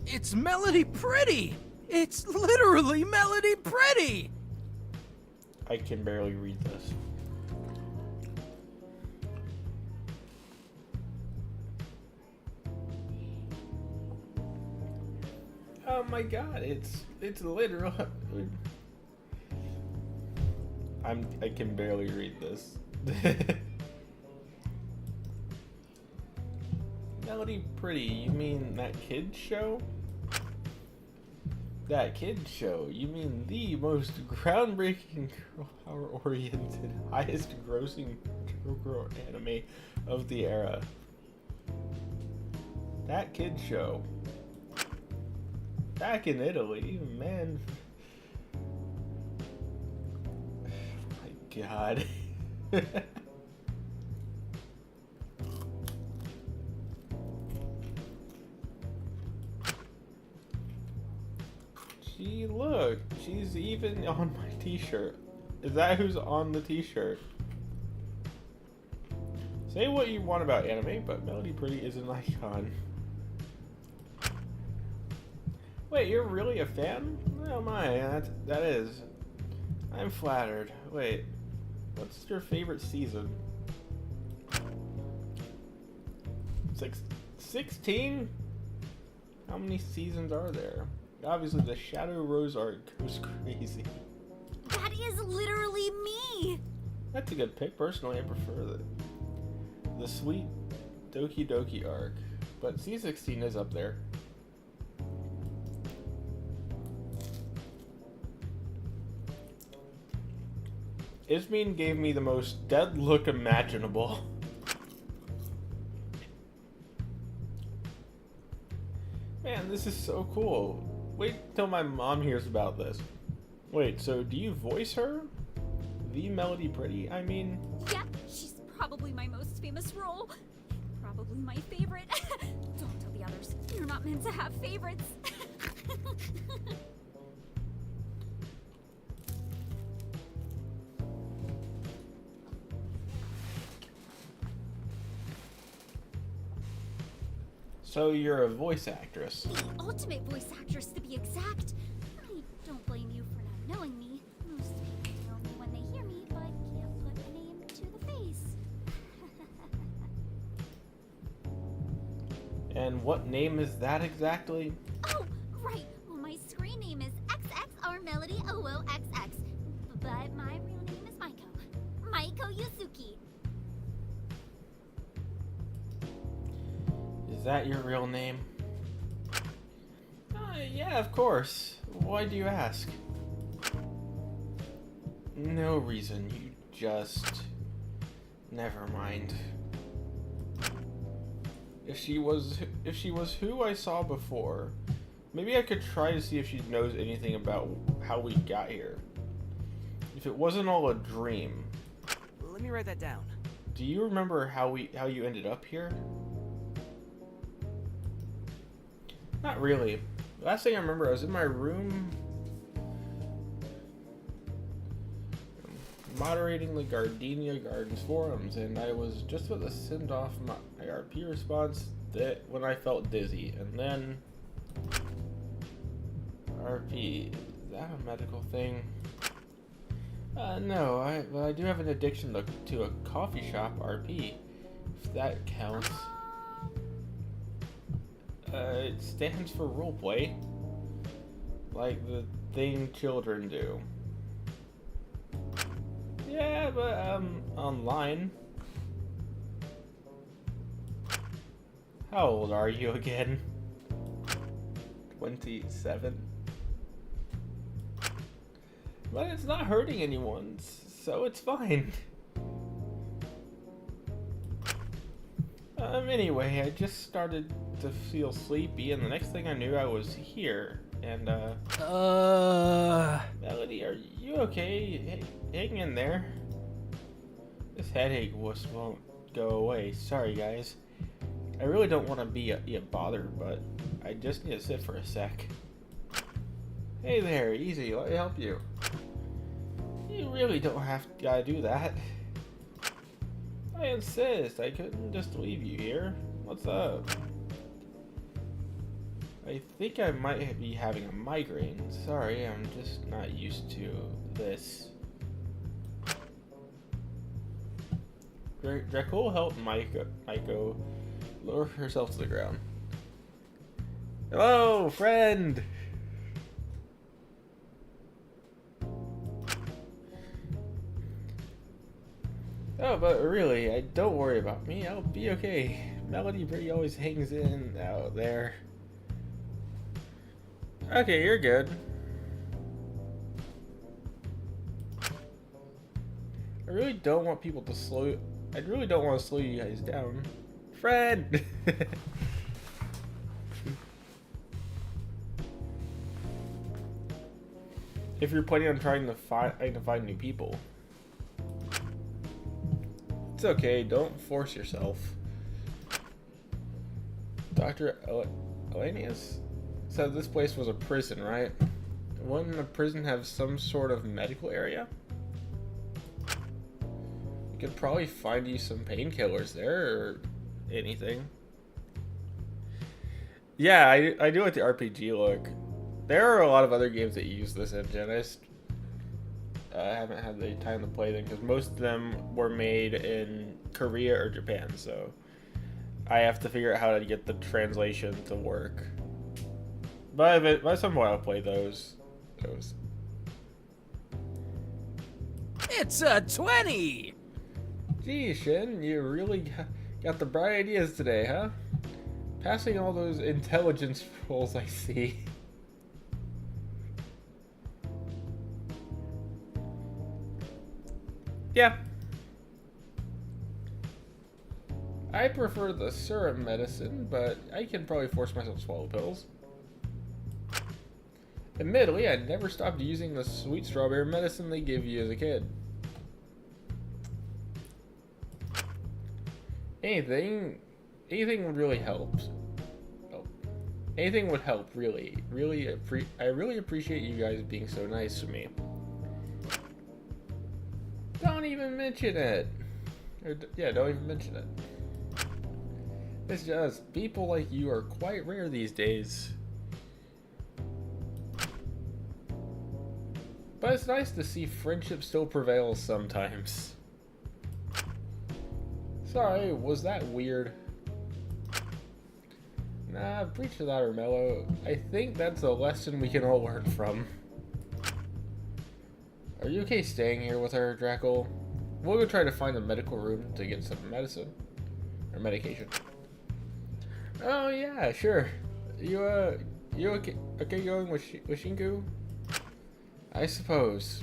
It's Melody Pretty! It's literally Melody Pretty! I can barely read this. Oh my god, it's literal. I can barely read this. Melody Pretty, you mean that kids show? That kids show, you mean the most groundbreaking, girl power oriented, highest grossing girl anime of the era. That kids show. Back in Italy, man. Oh my god. Gee, look, she's even on my t-shirt. Is that who's on the t-shirt? Say what you want about anime, but Melody Pretty is an icon. Wait, you're really a fan? Oh my, that is. I'm flattered. Wait, what's your favorite season? 16? How many seasons are there? Obviously, the Shadow Rose arc goes crazy. That is literally me! That's a good pick. Personally, I prefer the sweet Doki Doki arc, but C16 is up there. Ismin gave me the most dead look imaginable. Man, this is so cool. Wait till my mom hears about this. Wait, so do you voice her? The Melody Pretty, I mean? Yep, she's probably my most famous role. Probably my favorite. Don't tell the others. You're not meant to have favorites. So you're a voice actress. The ultimate voice actress, to be exact. I don't blame you for not knowing me. Most people know me when they hear me, but can't put a name to the face. And what name is that exactly? Oh, right. Well, my screen name is XXR Melody OOXX. But my real name is Maiko Yuzuki. Is that your real name? Yeah, of course. Why do you ask? No reason. You just... Never mind. If she was who I saw before, maybe I could try to see if she knows anything about how we got here. If it wasn't all a dream. Let me write that down. Do you remember how you ended up here? Not really. Last thing I remember, I was in my room. moderating the Gardenia Gardens forums, and I was just about to send off my RP response when I felt dizzy, and then RP, is that a medical thing? No, I do have an addiction to a coffee shop RP, if that counts. It stands for roleplay, like the thing children do. Yeah, but online. How old are you again? 27? But it's not hurting anyone, so it's fine. Anyway, I just started to feel sleepy, and the next thing I knew, I was here. And, Melody, are you okay? Hey, hang in there. This headache won't go away. Sorry, guys. I really don't want to be a bother, but I just need to sit for a sec. Hey there, easy, let me help you. You really don't gotta do that. I insist, I couldn't just leave you here. What's up? I think I might be having a migraine. Sorry, I'm just not used to this. Dracul helped Maiko lower herself to the ground. Hello, friend! Oh, but really, don't worry about me. I'll be okay. Melody Bree always hangs in out there. Okay, you're good. I really don't want people to slow... I really don't want to slow you guys down. Friend! If you're planning on trying to find new people. It's okay, don't force yourself. Dr. Elenius said this place was a prison, right? Wouldn't a prison have some sort of medical area? We could probably find you some painkillers there, or anything. Yeah, I do like the RPG look. There are a lot of other games that use this engine. I haven't had the time to play them because most of them were made in Korea or Japan, so I have to figure out how to get the translation to work. But by some point I'll play those. It's a 20! Gee, Shin, you really got the bright ideas today, huh? Passing all those intelligence rolls I see. Yeah. I prefer the syrup medicine, but I can probably force myself to swallow pills. Admittedly, I never stopped using the sweet strawberry medicine they give you as a kid. Anything would really help. Oh. Anything would help, really. I really appreciate you guys being so nice to me. Don't even mention it. Yeah, don't even mention it. It's just, people like you are quite rare these days. But it's nice to see friendship still prevails sometimes. Sorry, was that weird? Nah, preach to that, Ermello. I think that's a lesson we can all learn from. Are you okay staying here with her, Dracul? We'll go try to find a medical room to get some medicine. Or medication. Oh yeah, sure. You okay going with Shinku? I suppose.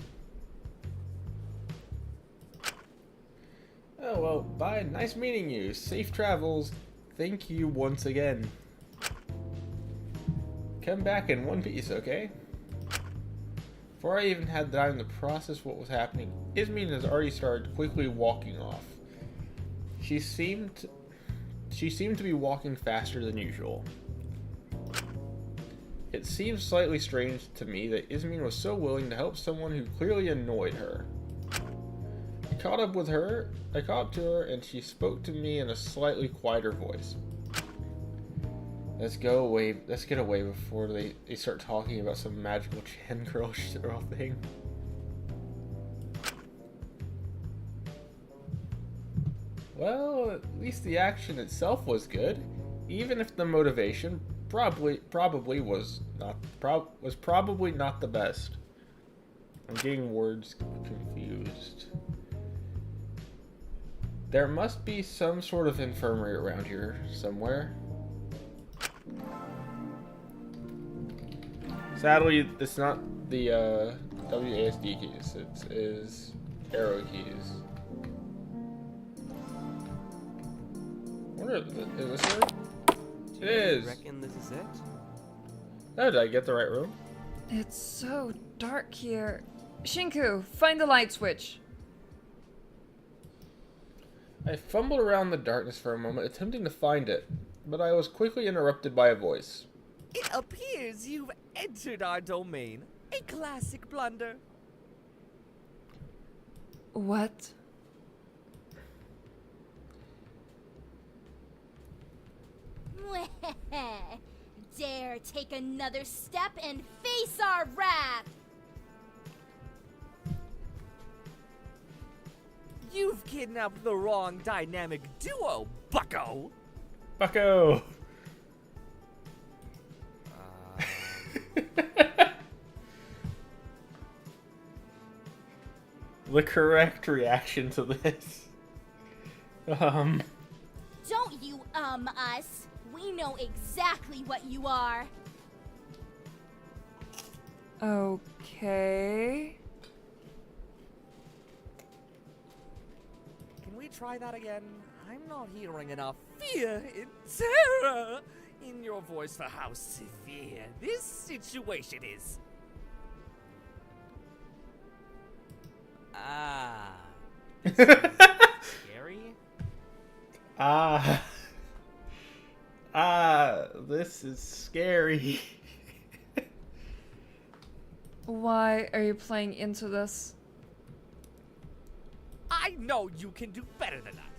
Oh well, bye. Nice meeting you. Safe travels. Thank you once again. Come back in one piece, okay? Before I even had time to process what was happening, Ismene has already started quickly walking off. She seemed to be walking faster than usual. It seems slightly strange to me that Ismene was so willing to help someone who clearly annoyed her. caught up to her, and she spoke to me in a slightly quieter voice. Let's get away before they start talking about some magical Chan girl thing. Well, at least the action itself was good, even if the motivation probably was probably not the best. I'm getting words confused. There must be some sort of infirmary around here somewhere. Sadly, it's not the WASD keys. It is arrow keys. Is this it? It is. Reckon this is it? Oh, did I get the right room? It's so dark here. Shinku, find the light switch. I fumbled around the darkness for a moment, attempting to find it, but I was quickly interrupted by a voice. It appears you've entered our domain. A classic blunder. What? Dare take another step and face our wrath! You've kidnapped the wrong dynamic duo, bucko! Bucko! The correct reaction to this. Don't you us. We know exactly what you are. Okay. Can we try that again? I'm not hearing enough fear and terror in your voice for how severe this situation is. This is scary? This is scary. Why are you playing into this? I know you can do better than that.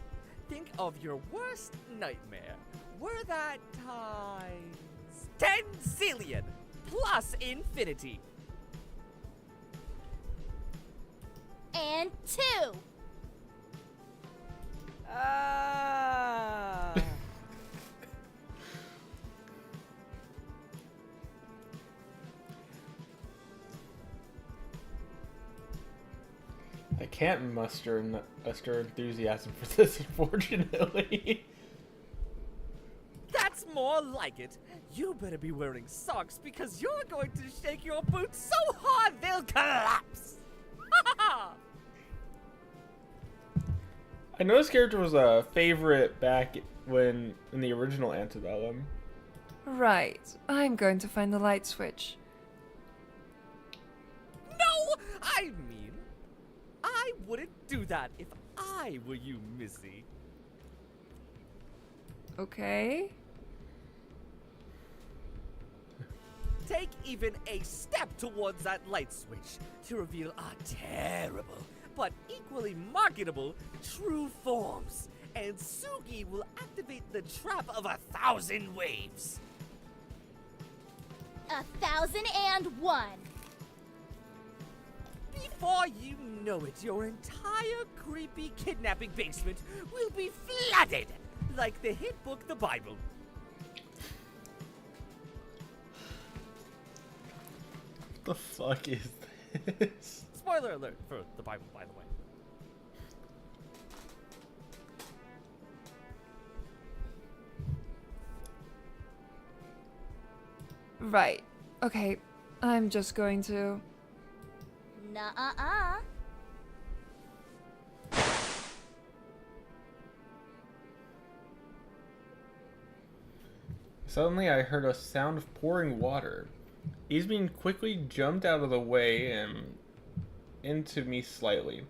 Think of your worst nightmare. Were that times 10 zillion plus infinity. And 2. I can't muster enthusiasm for this, unfortunately. That's more like it. You better be wearing socks because you're going to shake your boots so hard they'll collapse. I know this character was a favorite back when in the original Antebellum. Right. I'm going to find the light switch. No, I mean, I wouldn't do that if I were you, Missy. Okay. Take even a step towards that light switch to reveal our terrible but equally marketable true forms, and Sugi will activate the trap of 1,000 waves. 1,001. Before you know it, your entire creepy kidnapping basement will be flooded like the hit book The Bible. What the fuck is this? Spoiler alert for The Bible, by the way. Right. Okay. I'm just going to... Nuh-uh-uh. Suddenly I heard a sound of pouring water. Easebean quickly jumped out of the way and into me slightly,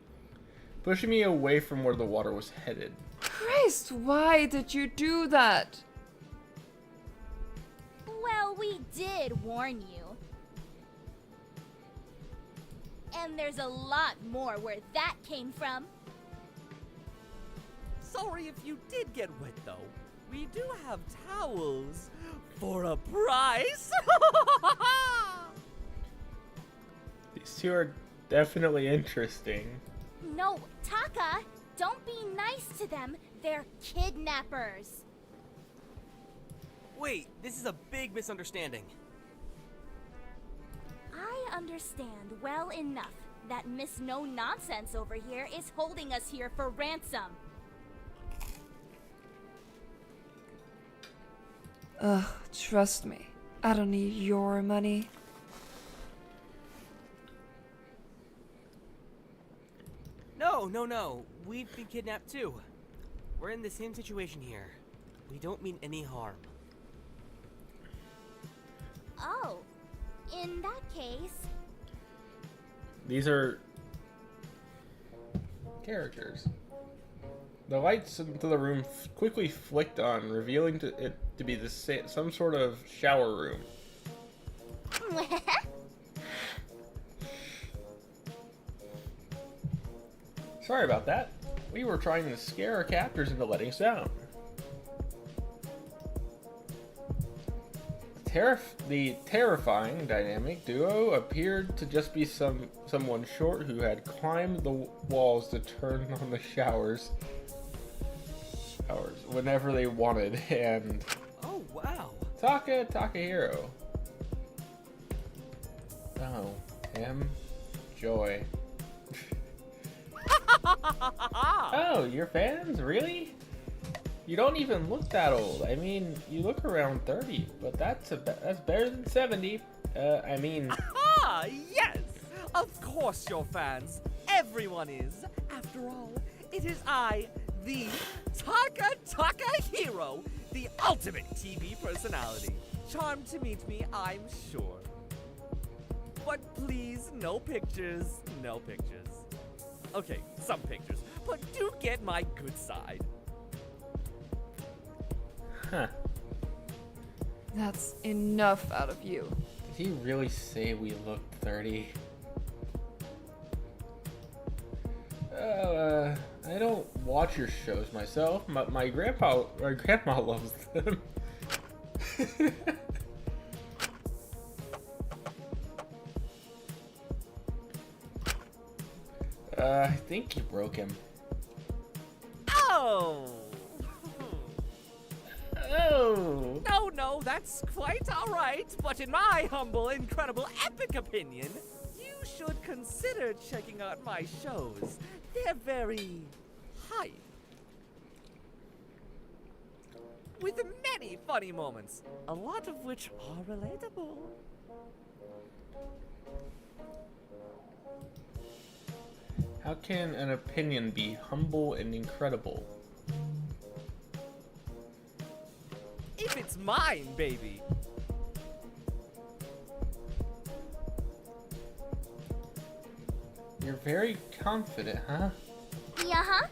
pushing me away from where the water was headed. Christ, why did you do that? Well, we did warn you. And there's a lot more where that came from. sorry if you did get wet, though. We do have towels for a price. These two are definitely interesting. No, Taka! Don't be nice to them. They're kidnappers. Wait, this is a big misunderstanding. I understand well enough that Miss No Nonsense over here is holding us here for ransom. Ugh, trust me. I don't need your money. No. We've been kidnapped too. We're in the same situation here. We don't mean any harm. Oh, in that case... These are characters. The lights into the room quickly flicked on, revealing it to be some sort of shower room. Sorry about that. We were trying to scare our captors into letting us down. The terrifying dynamic duo appeared to just be someone short who had climbed the walls to turn on the showers whenever they wanted, and Oh, wow. Takahiro. Oh, him. Joy. Oh, you're fans? Really? You don't even look that old. I mean, you look around 30, but that's better than 70. I mean... Ah, yes! Of course you're fans. Everyone is. After all, it is I, the Takahiro, the ultimate TV personality. Charmed to meet me, I'm sure. But please, no pictures, no pictures. Okay, some pictures, but do get my good side. Huh. That's enough out of you. Did he really say we looked 30? I don't watch your shows myself. My grandma loves them. I think you broke him. Oh! Oh! No, that's quite alright, but in my humble, incredible, epic opinion, you should consider checking out my shows. They're very hype. With many funny moments, a lot of which are relatable. How can an opinion be humble and incredible? If it's mine, baby. You're very confident, huh? Yeah-huh.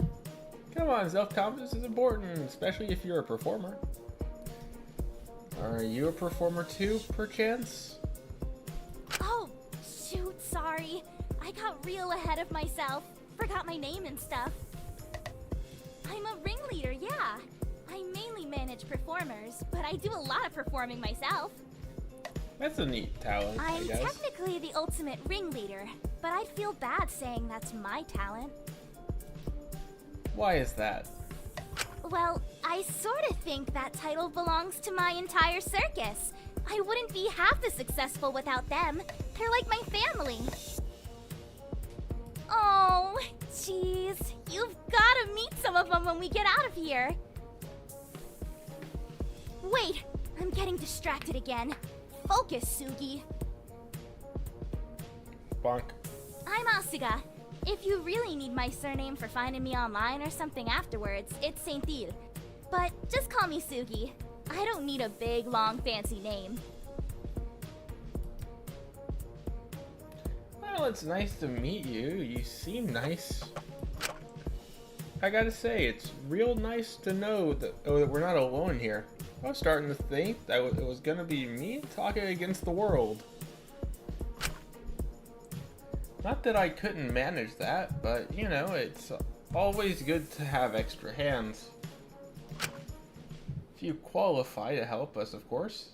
Come on, self-confidence is important, especially if you're a performer. Are you a performer too, perchance? Oh, shoot, sorry. I got real ahead of myself. Forgot my name and stuff. I'm a ringleader, yeah. I mainly manage performers, but I do a lot of performing myself. That's a neat talent, I I'm guess. technically the ultimate ringleader, but I'd feel bad saying that's my talent. Why is that? Well, I sort of think that title belongs to my entire circus. I wouldn't be half as successful without them. They're like my family. Oh, jeez. You've gotta meet some of them when we get out of here. Wait, I'm getting distracted again. Focus, Sugi. Bonk. I'm Asuga. If you really need my surname for finding me online or something afterwards, it's Saint-Il. But just call me Sugi. I don't need a big, long, fancy name. Well, it's nice to meet you. You seem nice. I gotta say, it's real nice to know that we're not alone here. I was starting to think that it was gonna be me talking against the world. Not that I couldn't manage that, but you know, always good to have extra hands. If you qualify to help us, of course.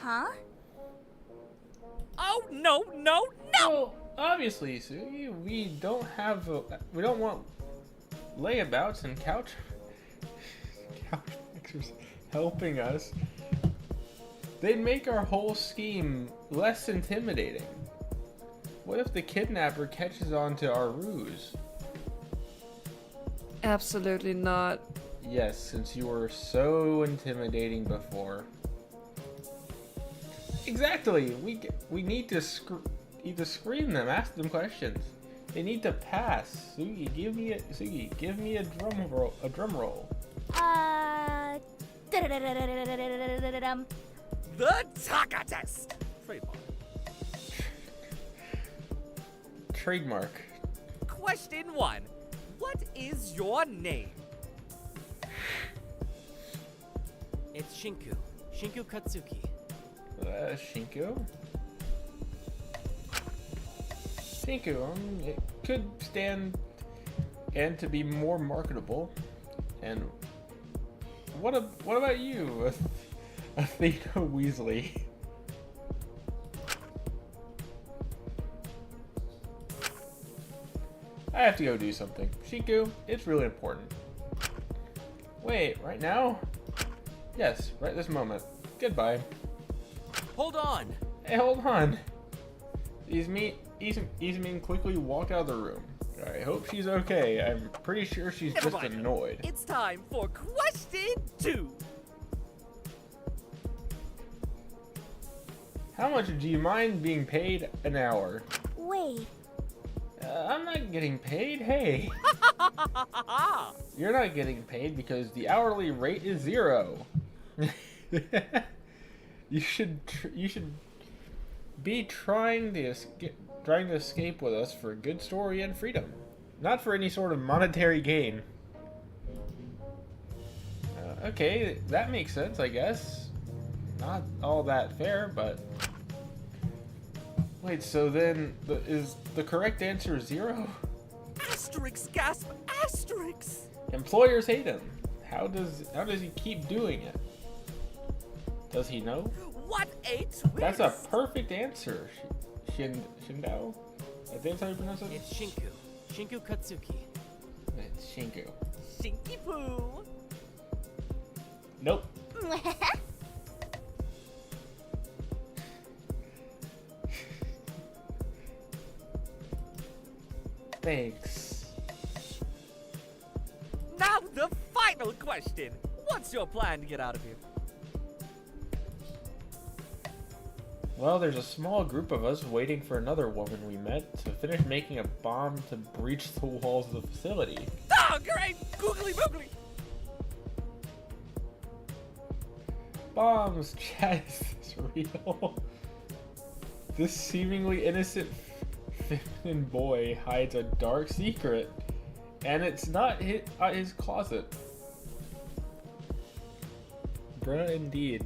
Huh? Oh, no, no, no! Well, obviously, Sugi, we don't want layabouts and couch mixers helping us. They'd make our whole scheme less intimidating. What if the kidnapper catches on to our ruse? Absolutely not. Yes, since you were so intimidating before. Exactly. We need to scream them, ask them questions. They need to pass. Sugi, give me a drum roll. The Taka Test! Trademark. Trademark. Question 1. What is your name? It's Shinku. Shinku Katsuki. Shinku? Shinku, it could stand and to be more marketable. And what about you, Athena Weasley? I have to go do something. Shinku, it's really important. Wait, right now? Yes, right this moment. Goodbye. Hold on! Hey, hold on. Izumi quickly walked out of the room. I hope she's okay. I'm pretty sure she's Never just mind. annoyed. It's time for question 2. How much do you mind being paid an hour? Wait. I'm not getting paid. Hey. You're not getting paid because the hourly rate is 0. You should be trying to escape with us for a good story and freedom, not for any sort of monetary gain. Okay, that makes sense, I guess. Not all that fair, but wait. So then, is the correct answer 0? Asterix, gasp, asterix! Employers hate him. How does he keep doing it? Does he know? What a twist! That's a perfect answer. Shindao? I think that's how you pronounce it? It's Shinku. Shinku Katsuki. It's Shinku. Shinky Poo! Nope. Thanks. Now the final question! What's your plan to get out of here? Well, there's a small group of us waiting for another woman we met to finish making a bomb to breach the walls of the facility. Oh, great! Googly boogly! Bombs, chat, is this real? This seemingly innocent feminine boy hides a dark secret, and it's not his closet. Bruh, indeed.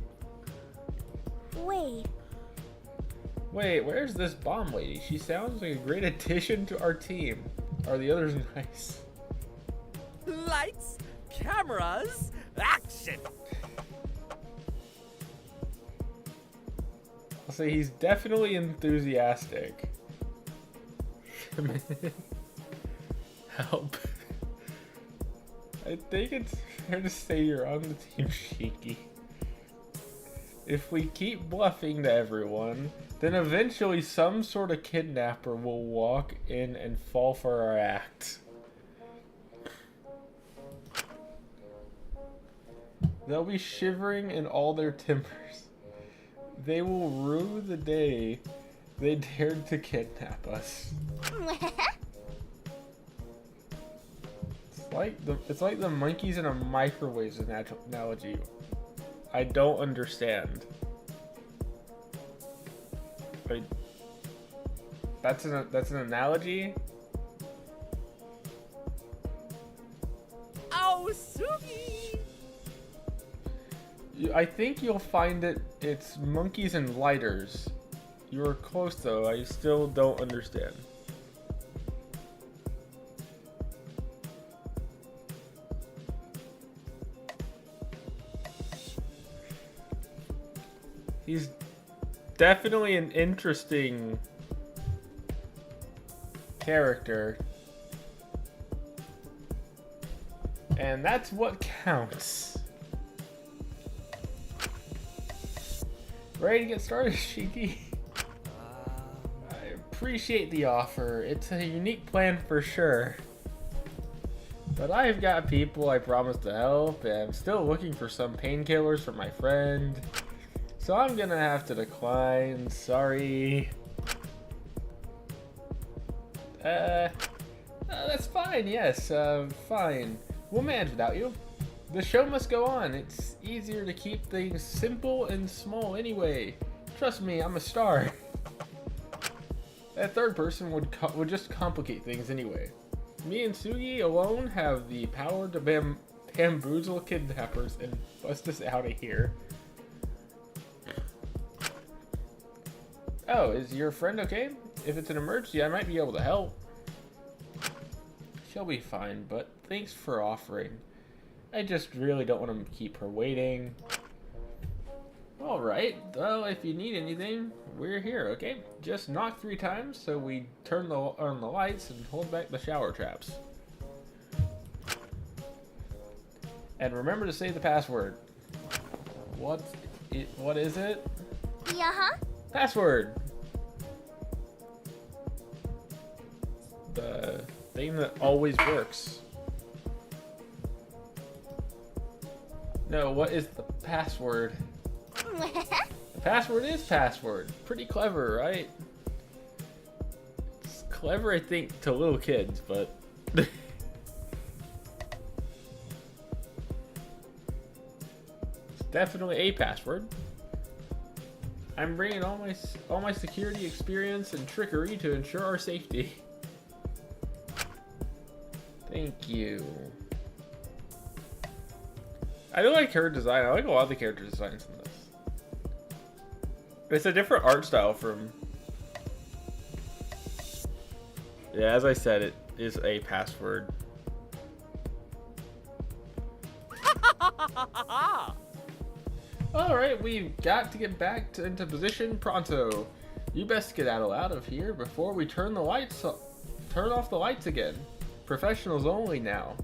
Wait, where's this bomb lady? She sounds like a great addition to our team. Are the others nice? Lights, cameras, action! I'll say he's definitely enthusiastic. Help. I think it's fair to say you're on the team, Shiki. If we keep bluffing to everyone, then eventually some sort of kidnapper will walk in and fall for our act. They'll be shivering in all their timbers. They will rue the day they dared to kidnap us. It's like the monkeys in a microwave analogy. I don't understand. Wait, that's an analogy? Oh, Sugi! I think you'll find it's monkeys and lighters You were close though, I still don't understand. He's definitely an interesting character. And that's what counts. Ready to get started, Shiki? I appreciate the offer. It's a unique plan for sure. But I've got people I promised to help, and I'm still looking for some painkillers for my friend. So I'm gonna have to decline. Sorry. That's fine. Yes, fine. We'll manage without you. The show must go on. It's easier to keep things simple and small anyway. Trust me, I'm a star. That third person would just complicate things anyway. Me and Sugi alone have the power to bamboozle kidnappers and bust us out of here. Oh, is your friend okay? If it's an emergency, I might be able to help. She'll be fine, but thanks for offering. I just really don't want to keep her waiting. Alright, well, if you need anything, we're here, okay? Just knock 3 times so we turn on the lights and hold back the shower traps. And remember to say the password. What is it? Yeah-huh. Password! The thing that always works. No, what is the password? The password is password. Pretty clever, right? It's clever, I think, to little kids, but... It's definitely a password. I'm bringing all my security experience and trickery to ensure our safety. Thank you. I do like her design. I like a lot of the character designs in this. It's a different art style from... Yeah, as I said, it is a password. Alright, we've got to get back into position pronto. You best get out of here before we turn off the lights again. Professionals only now.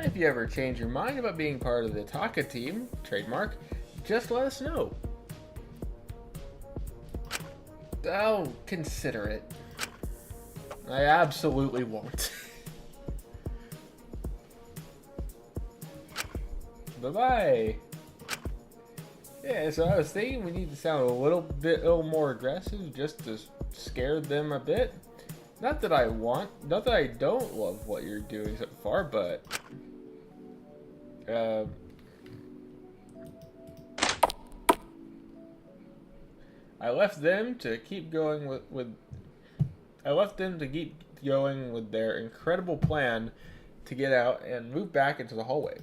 If you ever change your mind about being part of the Taka team, trademark, just let us know. I'll consider it. I absolutely won't. Bye-bye. Yeah, so I was thinking we need to sound a little more aggressive just to scare them a bit. Not that I don't love what you're doing so far, but... I left them to keep going with their incredible plan to get out and move back into the hallway.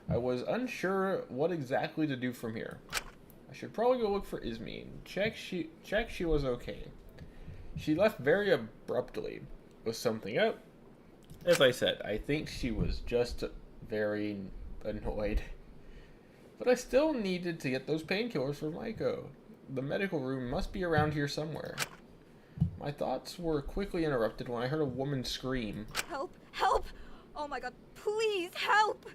I was unsure what exactly to do from here. I should probably go look for Izmi and check she was okay. She left very abruptly. Was something up? As I said, I think she was just very annoyed. But I still needed to get those painkillers for Maiko. The medical room must be around here somewhere. My thoughts were quickly interrupted when I heard a woman scream. Help! Help! Oh my god, please help!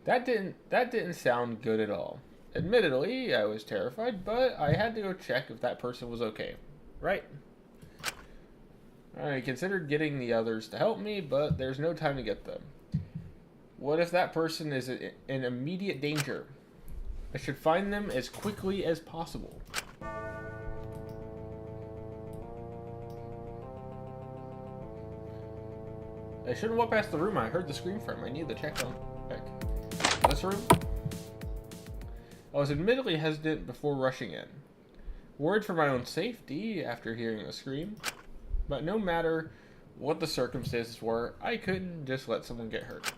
That didn't sound good at all. Admittedly, I was terrified, but I had to go check if that person was okay. Right? I considered getting the others to help me, but there's no time to get them. What if that person is in immediate danger? I should find them as quickly as possible. I shouldn't walk past the room I heard the scream from. I need to check on this room. I was admittedly hesitant before rushing in. Worried for my own safety after hearing the scream. But no matter what the circumstances were, I couldn't just let someone get hurt.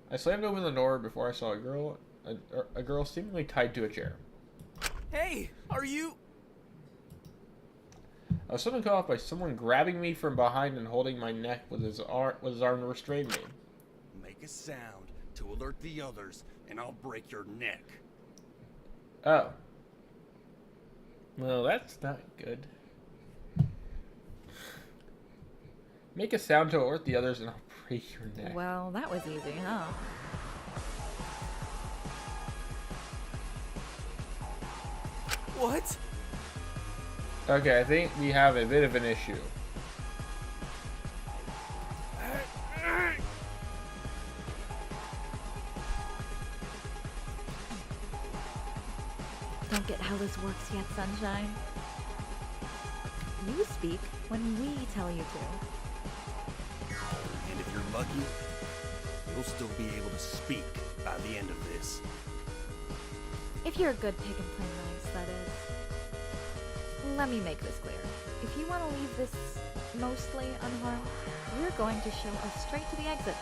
I slammed open the door before I saw a girl A girl seemingly tied to a chair. Hey, are you? I was suddenly caught off by someone grabbing me from behind and holding my neck with his arm to restrain me. Make a sound to alert the others, and I'll break your neck. Oh. Well, that's not good. Make a sound to alert the others and I'll break your neck. Well, that was easy, huh? What? Okay, I think we have a bit of an issue. Don't get how this works yet, Sunshine. You speak when we tell you to. And if you're lucky, you'll still be able to speak by the end of this. If you're a good pig and play nice, that is. Let me make this clear. If you want to leave this mostly unharmed, we're going to show us straight to the exit.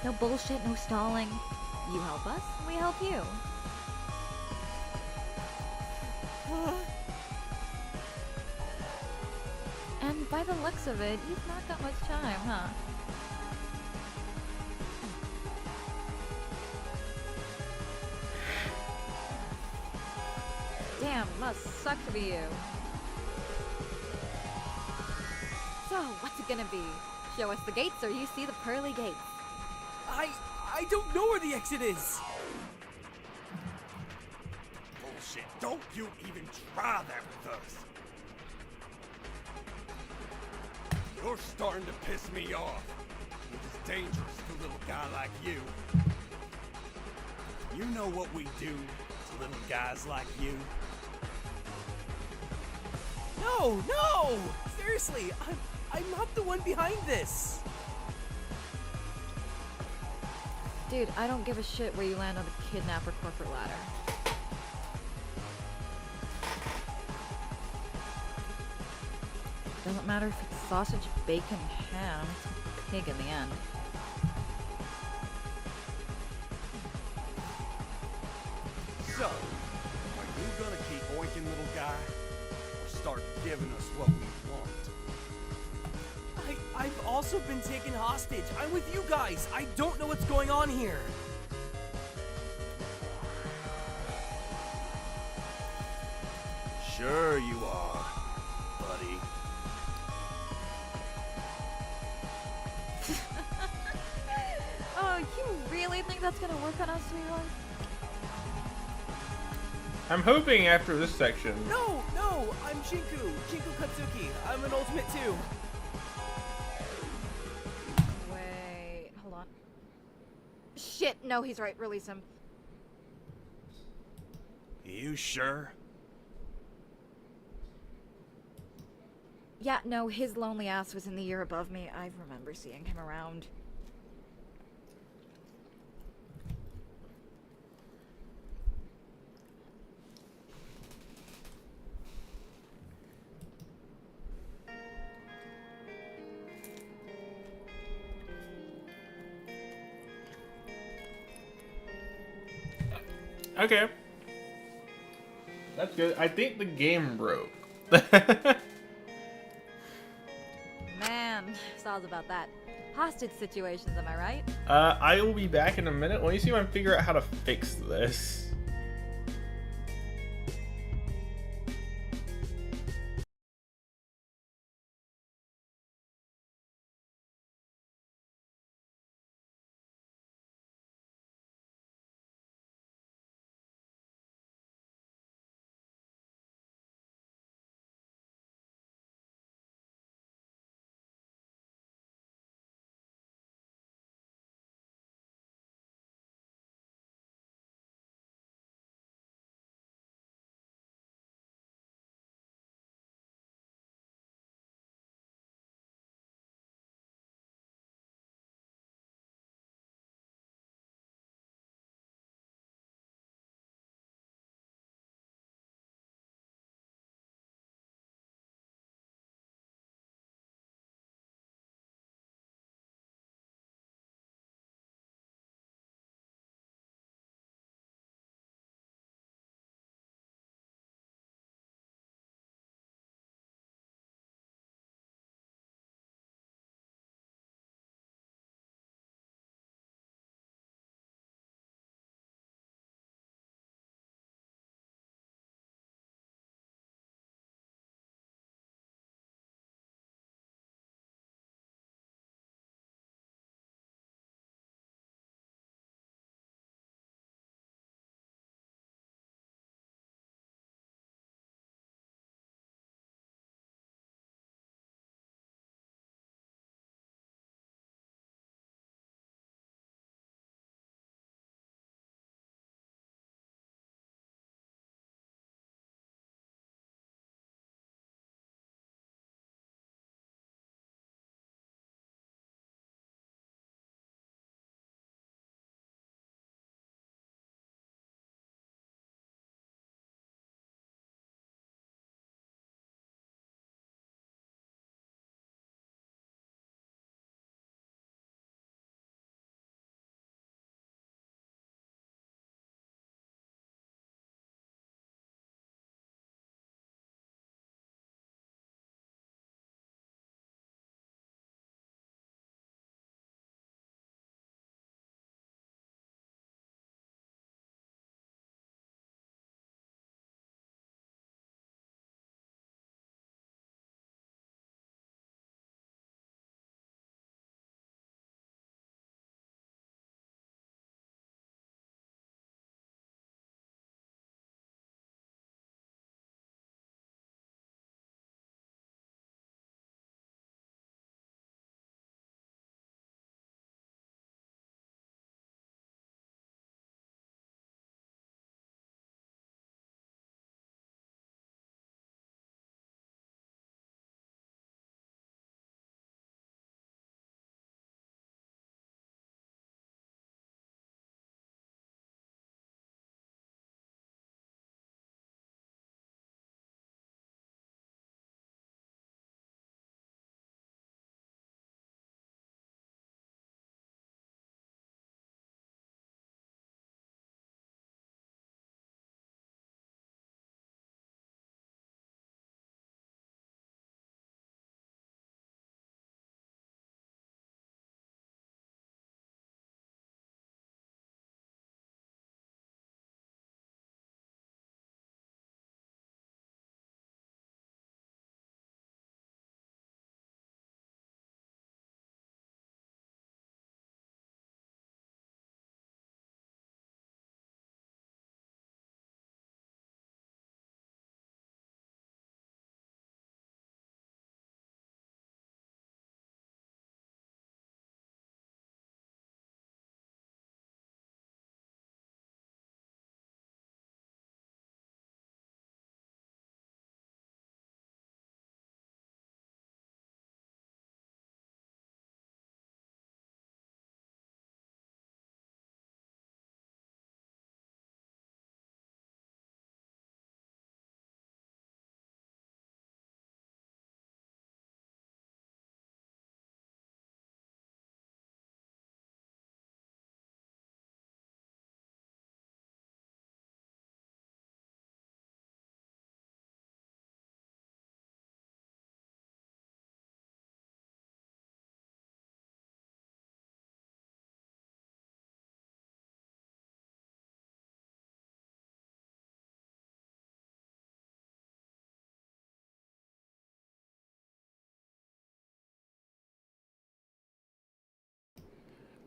No bullshit, no stalling. You help us, we help you. And by the looks of it, you've not got much time, huh? Damn, must suck to be you. So, what's it gonna be? Show us the gates or you see the pearly gates? I don't know where the exit is. Bullshit. Don't you even try that with us. You're starting to piss me off, which is dangerous to a little guy like you. You know what we do to little guys like you? No, no! Seriously, I'm not the one behind this. Dude, I don't give a shit where you land on the kidnapper corporate ladder. Doesn't matter if it's sausage, bacon, ham, it's pig in the end. So, are you gonna keep oinking, little guy? Or start giving us what we want? I've also been taken hostage. I'm with you guys. I don't know what's going on here. Sure you are, buddy. Oh, you really think that's gonna work on us, sweetheart? I'm hoping after this section. No, I'm Shinku Katsuki. I'm an ultimate too. Wait, hold on. Shit, no, he's right. Release him. You sure? Yeah, no, his lonely ass was in the year above me. I remember seeing him around. Okay. That's good. I think the game broke. Man, sounds about that. Hostage situations, am I right? I will be back in a minute. Let me see if I can figure out how to fix this.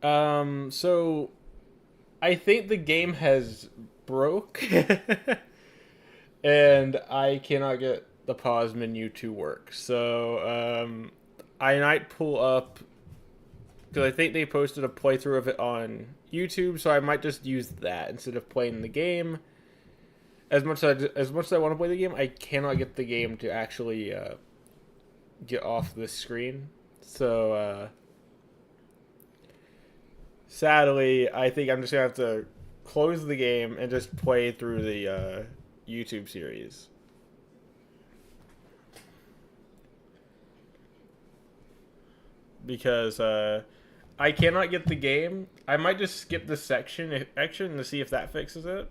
So I think the game has broke, and I cannot get the pause menu to work. So I might pull up, because I think they posted a playthrough of it on YouTube, so I might just use that instead of playing the game. As much as I want to play the game, I cannot get the game to actually get off this screen. So sadly, I think I'm just gonna have to close the game and just play through the YouTube series. Because I cannot get the game. I might just skip the section to see if that fixes it.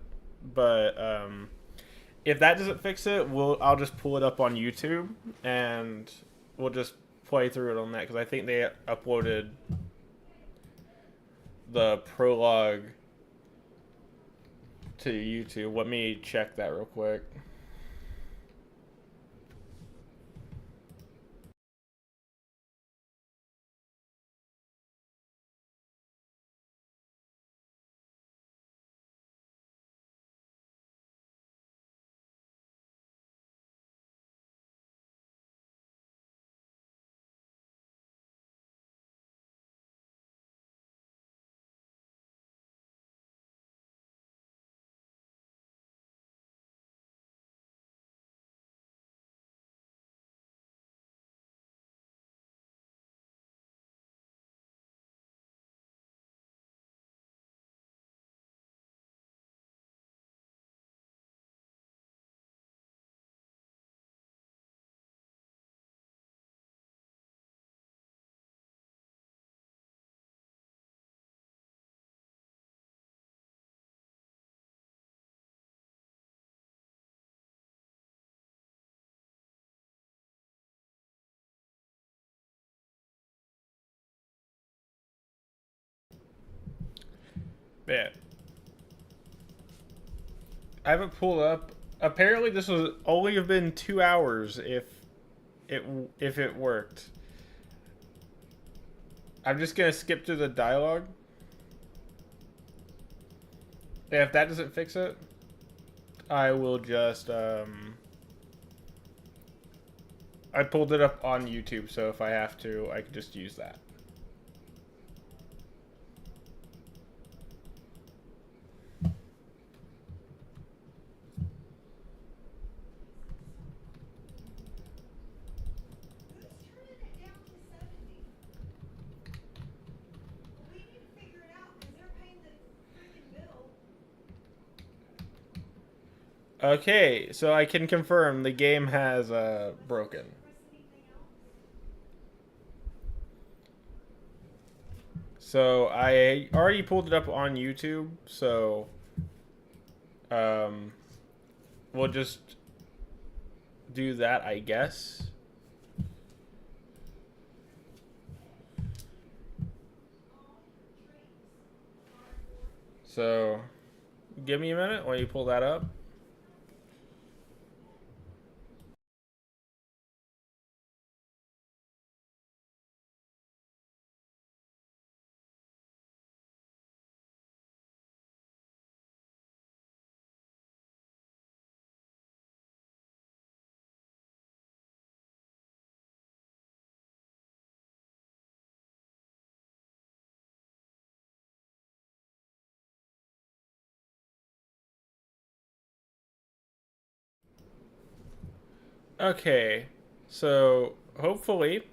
But if that doesn't fix it, I'll just pull it up on YouTube and we'll just play through it on that, because I think they uploaded the prologue to YouTube. Let me check that real quick. Yeah. I haven't pulled up. Apparently, this was only have been 2 hours if it worked. I'm just gonna skip to the dialogue. Yeah, if that doesn't fix it, I will just I pulled it up on YouTube, so if I have to, I can just use that. Okay, so I can confirm the game has broken. So I already pulled it up on YouTube, so we'll just do that, I guess. So give me a minute while you pull that up. Okay, so hopefully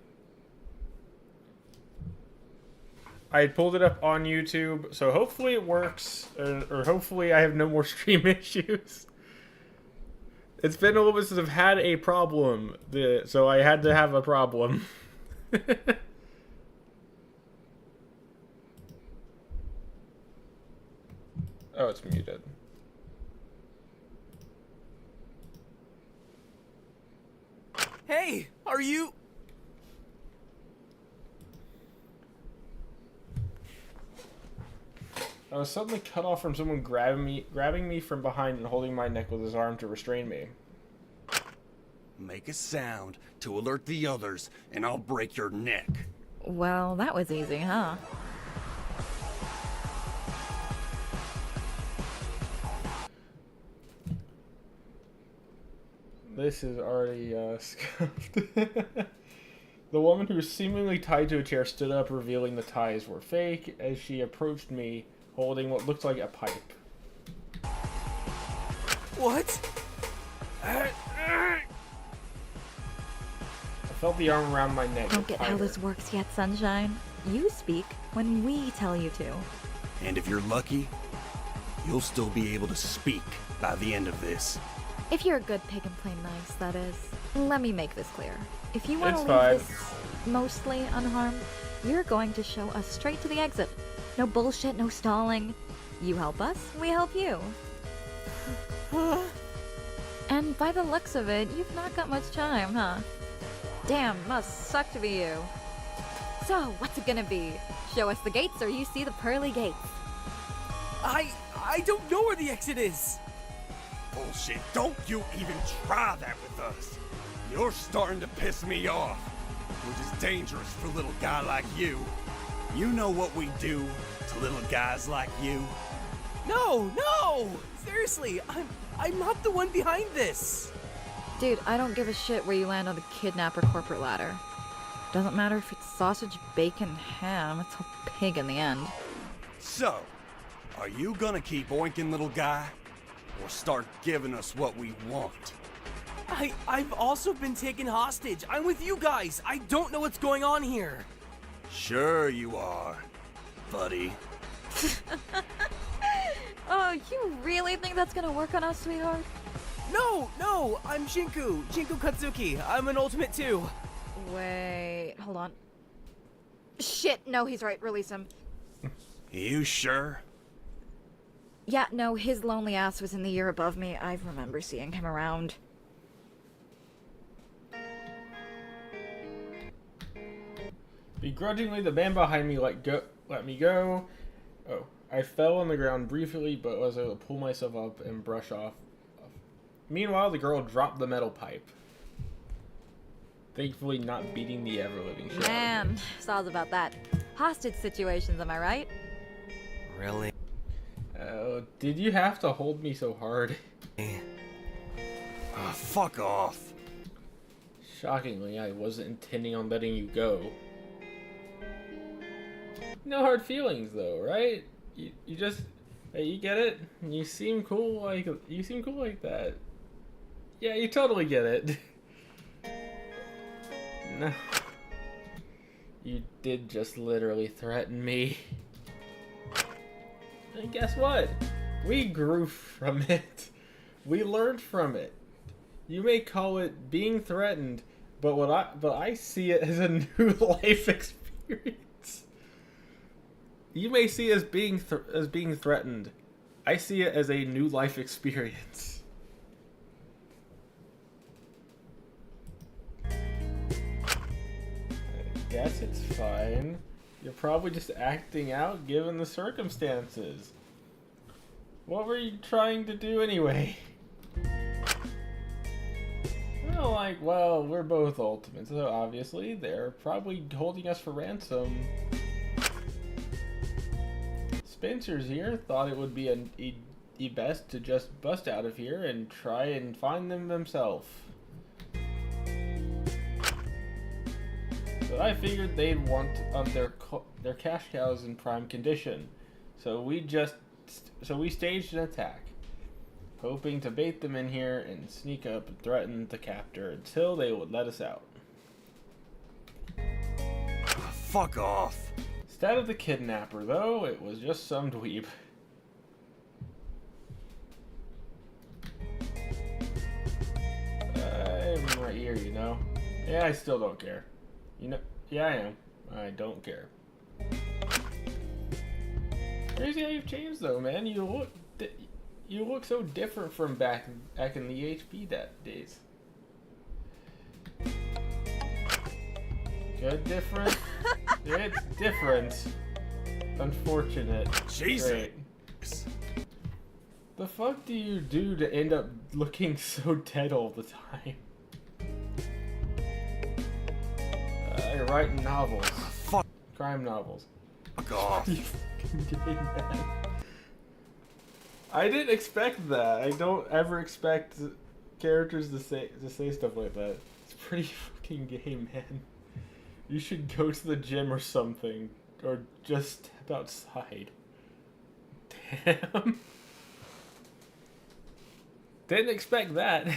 I pulled it up on YouTube, so hopefully it works, or hopefully I have no more stream issues. It's been a little bit since I've had a problem, so I had to have a problem. Oh, it's muted. Hey, are you... I was suddenly cut off from someone grabbing me from behind and holding my neck with his arm to restrain me. Make a sound to alert the others, and I'll break your neck. Well, that was easy, huh? this is already scuffed. The woman who was seemingly tied to a chair stood up, revealing the ties were fake as she approached me, holding what looked like a pipe. What? I felt the arm around my neck. Don't get how this works yet, Sunshine. You speak when we tell you to. And if you're lucky, you'll still be able to speak by the end of this. If you're a good pig and plain nice, that is. Let me make this clear. If you want to It's leave fine. this mostly unharmed, you're going to show us straight to the exit. No bullshit, no stalling. You help us, we help you. And by the looks of it, you've not got much time, huh? Damn, must suck to be you. So, what's it gonna be? Show us the gates or you see the pearly gates? I don't know where the exit is. Bullshit, don't you even try that with us. You're starting to piss me off, which is dangerous for a little guy like you. You know what we do to little guys like you? No! Seriously, I'm not the one behind this. Dude, I don't give a shit where you land on the kidnapper corporate ladder. Doesn't matter if it's sausage, bacon, ham, it's a pig in the end. So, are you gonna keep oinking, little guy? Or start giving us what we want? I've also been taken hostage. I'm with you guys. I don't know what's going on here. Sure you are, buddy. Oh, you really think that's gonna work on us, sweetheart? No, I'm Shinku Katsuki. I'm an ultimate too. Wait, hold on. Shit, no, he's right, release him. You sure? Yeah, no, his lonely ass was in the year above me. I remember seeing him around. Begrudgingly, the man behind me let me go. Oh, I fell on the ground briefly, but was able to pull myself up and brush off. Meanwhile, the girl dropped the metal pipe. Thankfully not beating the ever-living shit out of me. Man, sounds about that. Hostage situations, am I right? Really? Oh, did you have to hold me so hard? Fuck off. Shockingly, I wasn't intending on letting you go. No hard feelings, though, right? You just, hey, you get it? You seem cool like that. Yeah, you totally get it. No. You did just literally threaten me. And guess what? We grew from it. We learned from it. You may call it being threatened, but I see it as a new life experience. You may see it as being threatened. I see it as a new life experience. I guess it's fine. You're probably just acting out given the circumstances. What were you trying to do anyway? Well, we're both ultimates, so obviously they're probably holding us for ransom. Spencer's here thought it would be best to just bust out of here and try and find them himself. But I figured they'd want their cash cows in prime condition, so we staged an attack, hoping to bait them in here and sneak up and threaten the captor until they would let us out. Fuck off. Instead of the kidnapper, though, it was just some dweeb. I'm right here, you know. Yeah, I still don't care. You know, yeah, I am. I don't care. Crazy how you've changed, though, man. You look so different from back in the HP days. Good, different. It's different. Unfortunate. Jesus. Great. The fuck do you do to end up looking so dead all the time? I write novels. Fuck. Crime novels. Fuck off. You fucking gay man. I didn't expect that. I don't ever expect characters to say stuff like that. It's pretty fucking gay, man. You should go to the gym or something, or just step outside. Damn. Didn't expect that.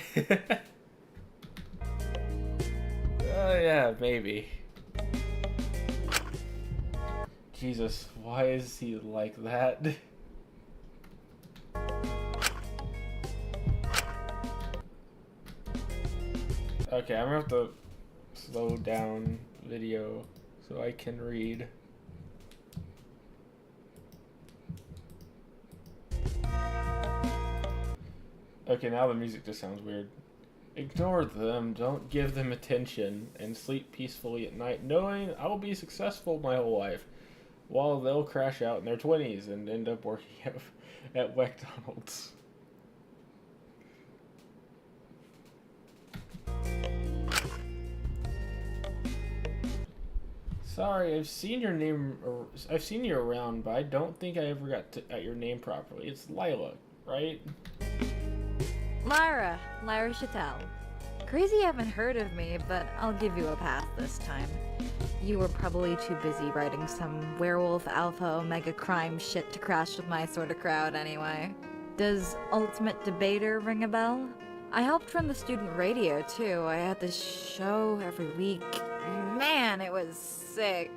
Yeah, maybe. Jesus, why is he like that? Okay, I'm gonna have to slow down video so I can read. Okay, now the music just sounds weird. Ignore them, don't give them attention, and sleep peacefully at night, knowing I will be successful my whole life, while they'll crash out in their 20s and end up working at McDonald's. Sorry, I've seen your name. I've seen you around, but I don't think I ever got at your name properly. It's Lila, right? Lyra Chattel. Crazy you haven't heard of me, but I'll give you a pass this time. You were probably too busy writing some werewolf alpha omega crime shit to crash with my sort of crowd anyway. Does Ultimate Debater ring a bell? I helped run the student radio too. I had this show every week. Man, it was sick.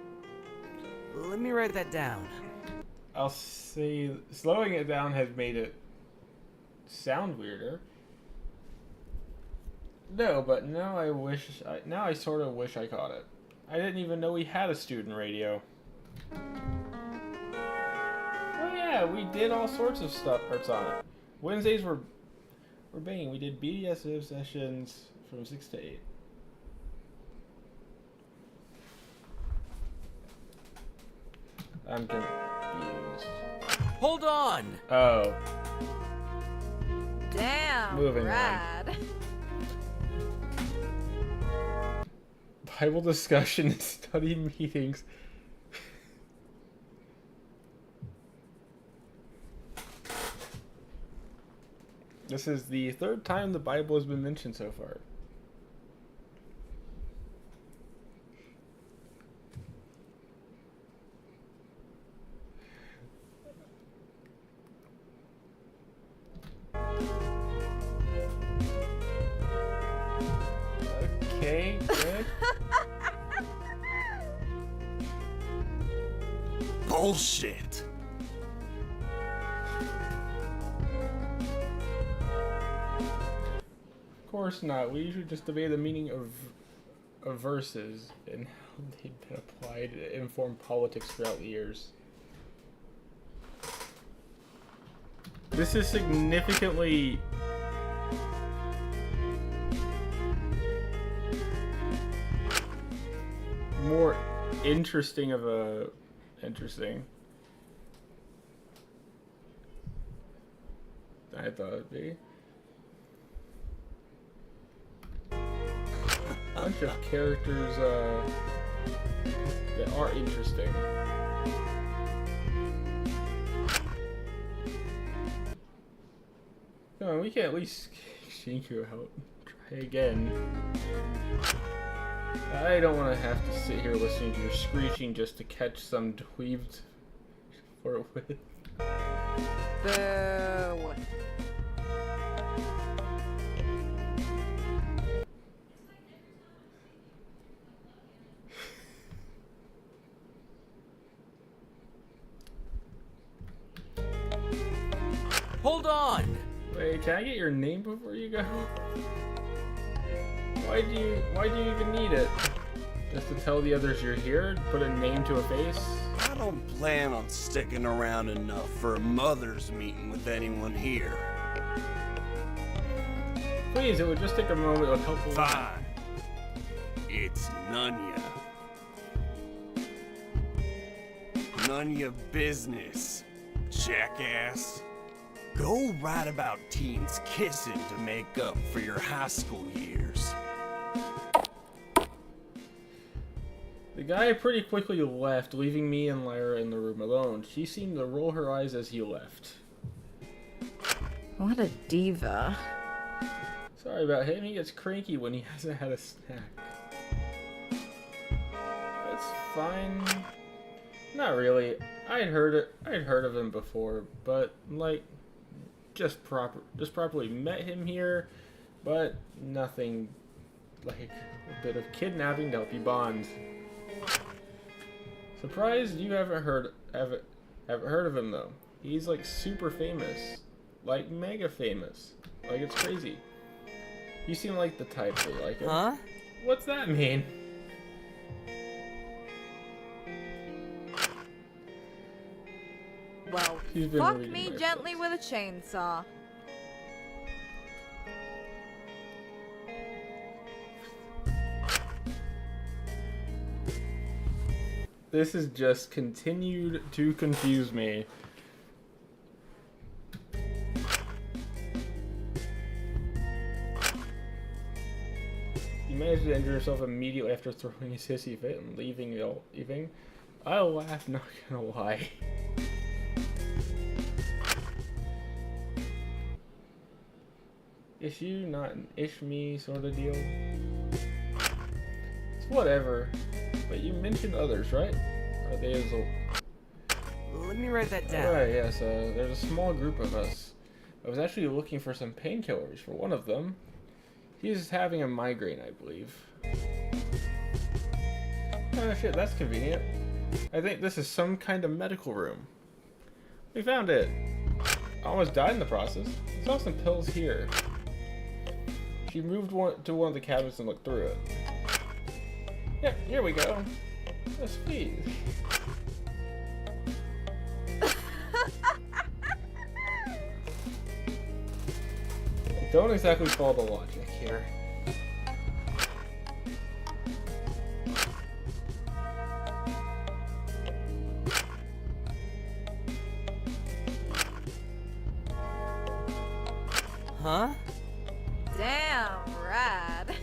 Let me write that down. I'll say slowing it down has made it sound weirder. No, but now I sort of wish I caught it. I didn't even know we had a student radio. Oh yeah, we did all sorts of stuff parts on it. Wednesdays were banging. We did BDSM sessions from 6 to 8. I'm confused. Hold on! Oh. Damn, Moving rad. on. Bible discussion and study meetings. This is the third time the Bible has been mentioned so far. Okay, good. Bullshit. Of course not. We usually just debate the meaning of verses and how they've been applied to inform politics throughout the years. This is significantly more interesting of a I thought it'd be. Bunch of characters that are interesting. Come on, we can at least shake you out. Try again. I don't want to have to sit here listening to your screeching just to catch some dweebs for it with. Boo. Hold on! Wait, can I get your name before you go? Why do you even need it? Just to tell the others you're here? Put a name to a face? I don't plan on sticking around enough for a mother's meeting with anyone here. Please, it would just take a moment. It would help a lot. Fine. It's Nunya. None of your business, jackass. Go write about teens kissing to make up for your high school years. The guy pretty quickly left, leaving me and Lyra in the room alone. She seemed to roll her eyes as he left. What a diva. Sorry about him. He gets cranky when he hasn't had a snack. That's fine. Not really. I'd heard of him before, but like just properly met him here, but nothing like a bit of kidnapping to help you bond. Surprised you haven't heard of him though. He's like super famous, like mega famous. Like it's crazy. You seem like the type to like him. Huh? What's that mean? Well, He's been fuck reading me my gently books. with a chainsaw. This has just continued to confuse me. You managed to injure yourself immediately after throwing a sissy fit and leaving. I laugh, not gonna lie. Ish you, not an ish me sort of deal. It's whatever. But you mentioned others, right? Are they as old? Let me write that down. Alright, yes, there's a small group of us. I was actually looking for some painkillers for one of them. He's having a migraine, I believe. Oh shit, that's convenient. I think this is some kind of medical room. We found it. I almost died in the process. I saw some pills here. She moved to one of the cabinets and looked through it. Yep, here we go. Oh, sweet. I don't exactly follow the logic here. Huh? Damn, rad.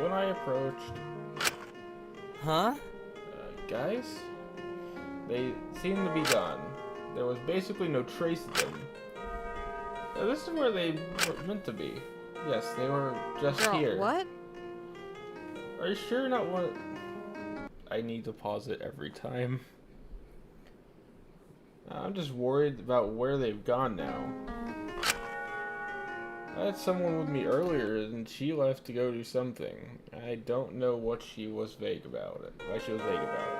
When I approached, Huh? guys, they seemed to be gone. There was basically no trace of them. This is where they were meant to be. Yes, they were just Girl, here. what? Are you sure not one? I need to pause it every time. I'm just worried about where they've gone now. I had someone with me earlier and she left to go do something. I don't know what she was vague about it. Why she was vague about it.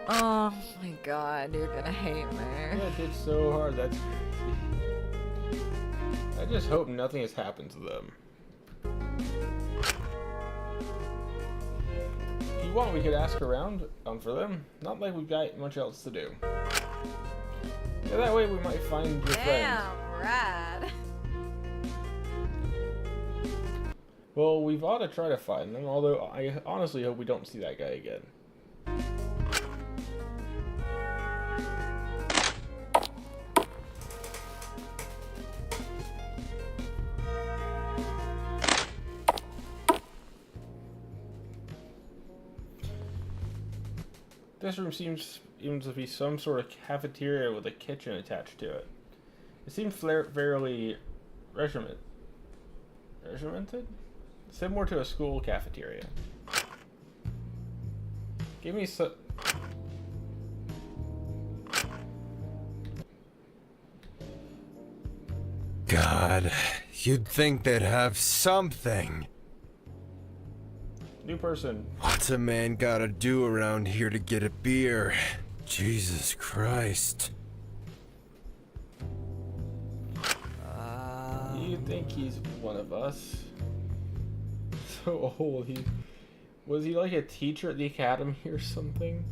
Oh my god, you're gonna hate me. Yeah, I did so hard, that's crazy. I just hope nothing has happened to them. If you want, we could ask around for them. Not like we've got much else to do. Yeah, that way we might find your friend. Damn, rad. Well, we've ought to try to find them, although I honestly hope we don't see that guy again. This room seems even to be some sort of cafeteria with a kitchen attached to it. It seems fairly regimented? Similar to a school cafeteria. Give me some... God, you'd think they'd have something. New person. What's a man gotta do around here to get a beer? Jesus Christ. Do you think he's one of us? So old. Was he like a teacher at the academy or something?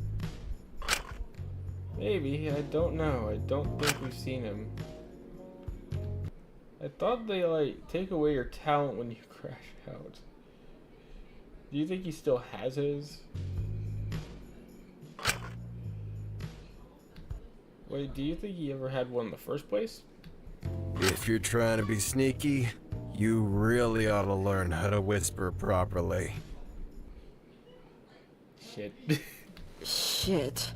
Maybe, I don't know. I don't think we've seen him. I thought they like take away your talent when you crash out. Do you think he still has his? Wait, do you think he ever had one in the first place? If you're trying to be sneaky, You really ought to learn how to whisper properly. Shit. Shit.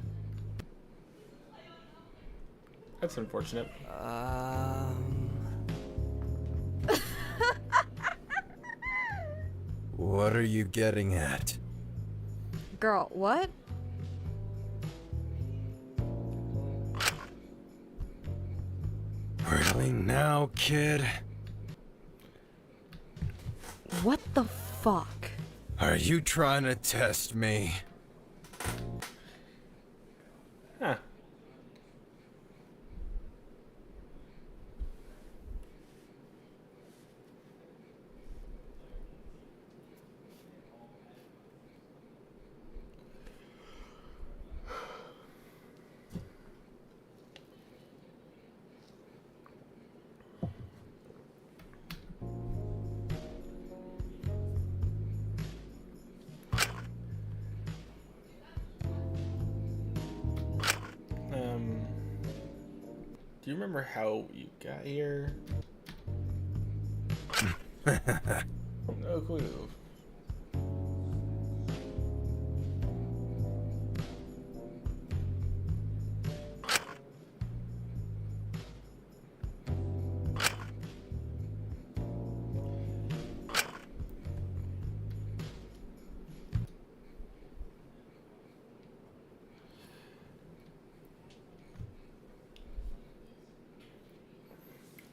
That's unfortunate. What are you getting at? Girl, what? Really now, kid? What the fuck? Are you trying to test me? Huh. Do you remember how you got here? No clue.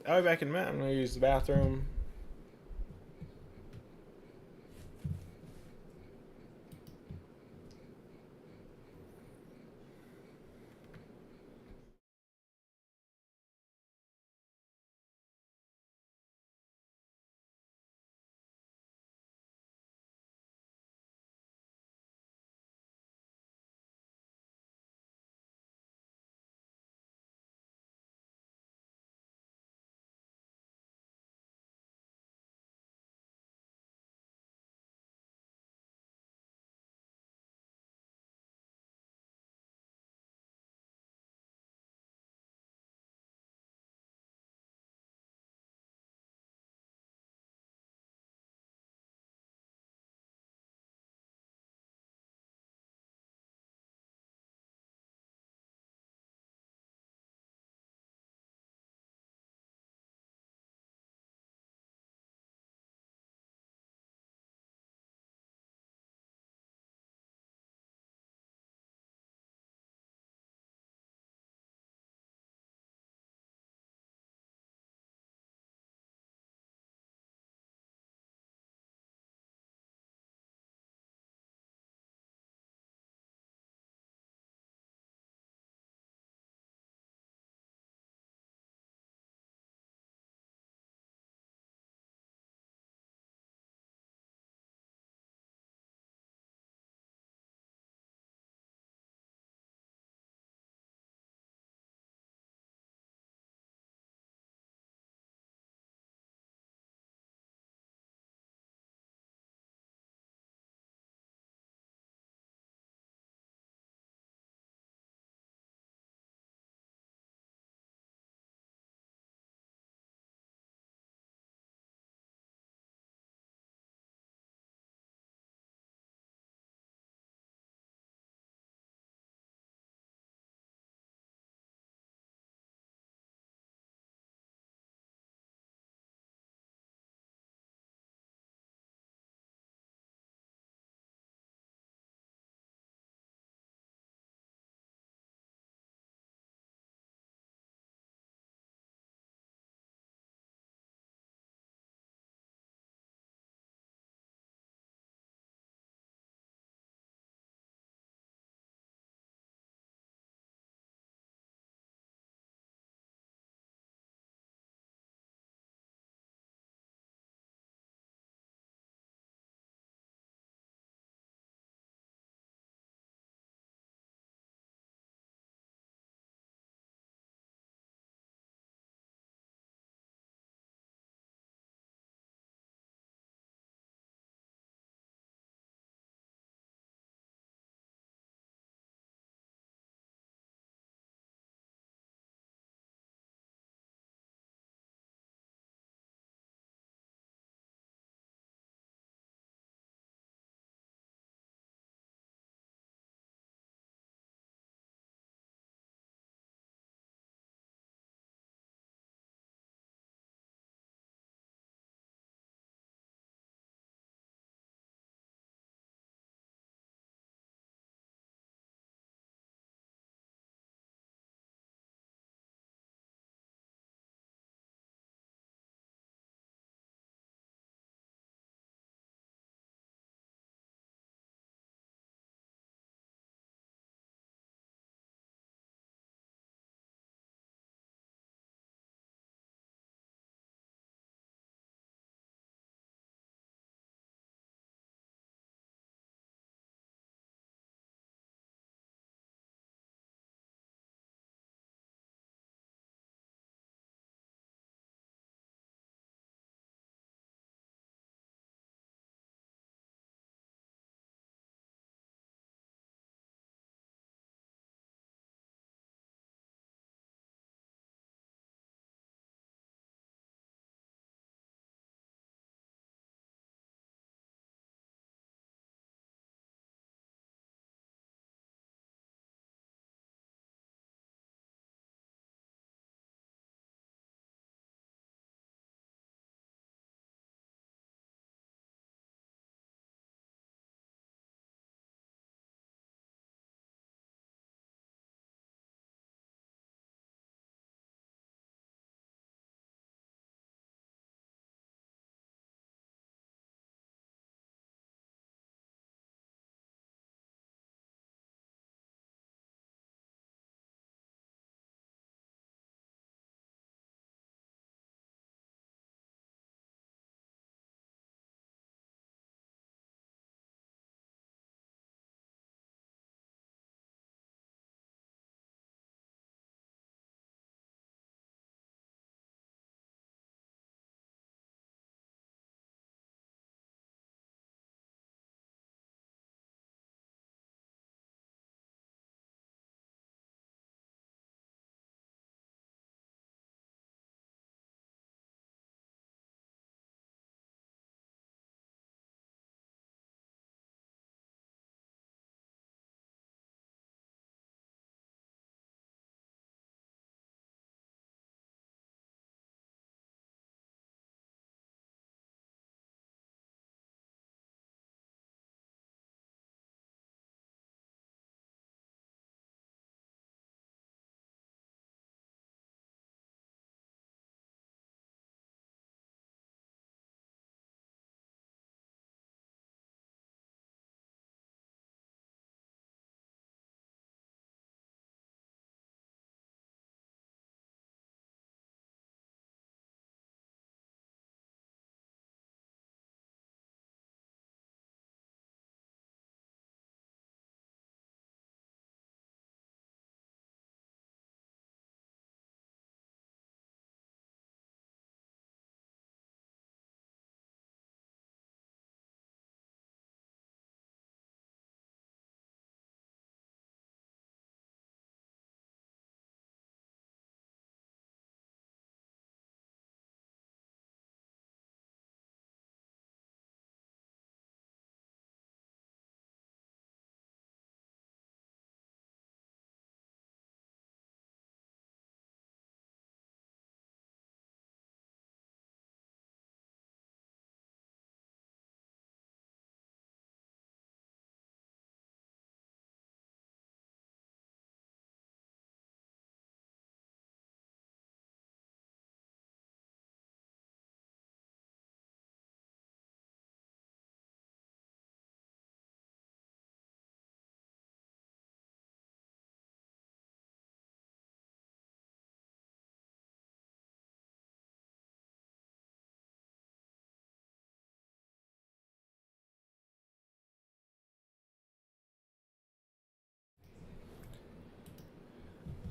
I'll be back in a minute. I'm gonna use the bathroom.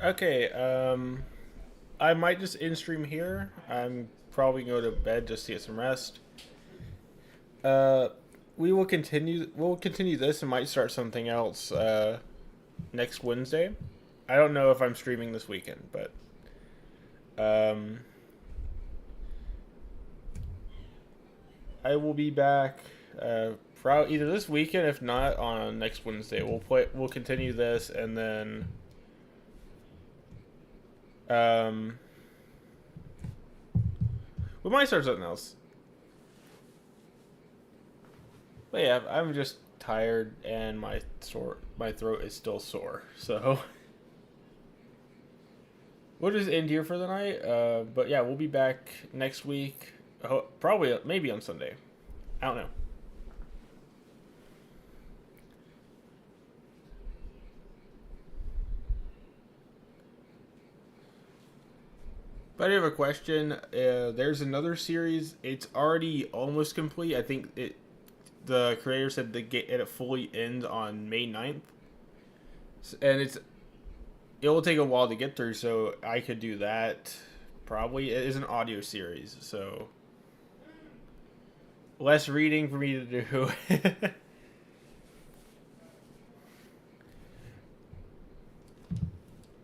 Okay, I might just in-stream here. I'm probably going to go to bed just to get some rest. We'll continue this and might start something else next Wednesday. I don't know if I'm streaming this weekend, but I will be back probably either this weekend, if not on next Wednesday. We'll continue this, and then we might start something else. But yeah, I'm just tired and my throat is still sore. So we'll just end here for the night. But yeah, we'll be back next week. Probably maybe on Sunday. I don't know. But I have a question. There's another series. It's already almost complete. I think the creator said it fully ends on May 9th. And it will take a while to get through, so I could do that. Probably. It is an audio series, so less reading for me to do.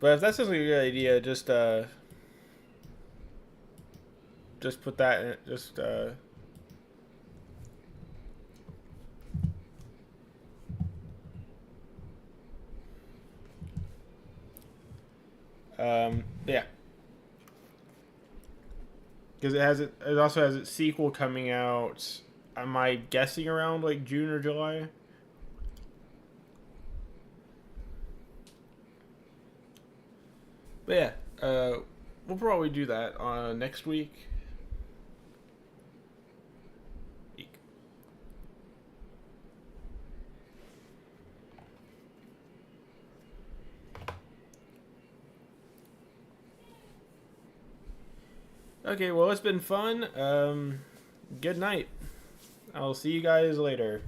But if that sounds like a good idea, just put that in, yeah, because it also has its sequel coming out. Am I guessing around like June or July? But yeah, we'll probably do that next week. Okay, well, it's been fun. Good night. I'll see you guys later.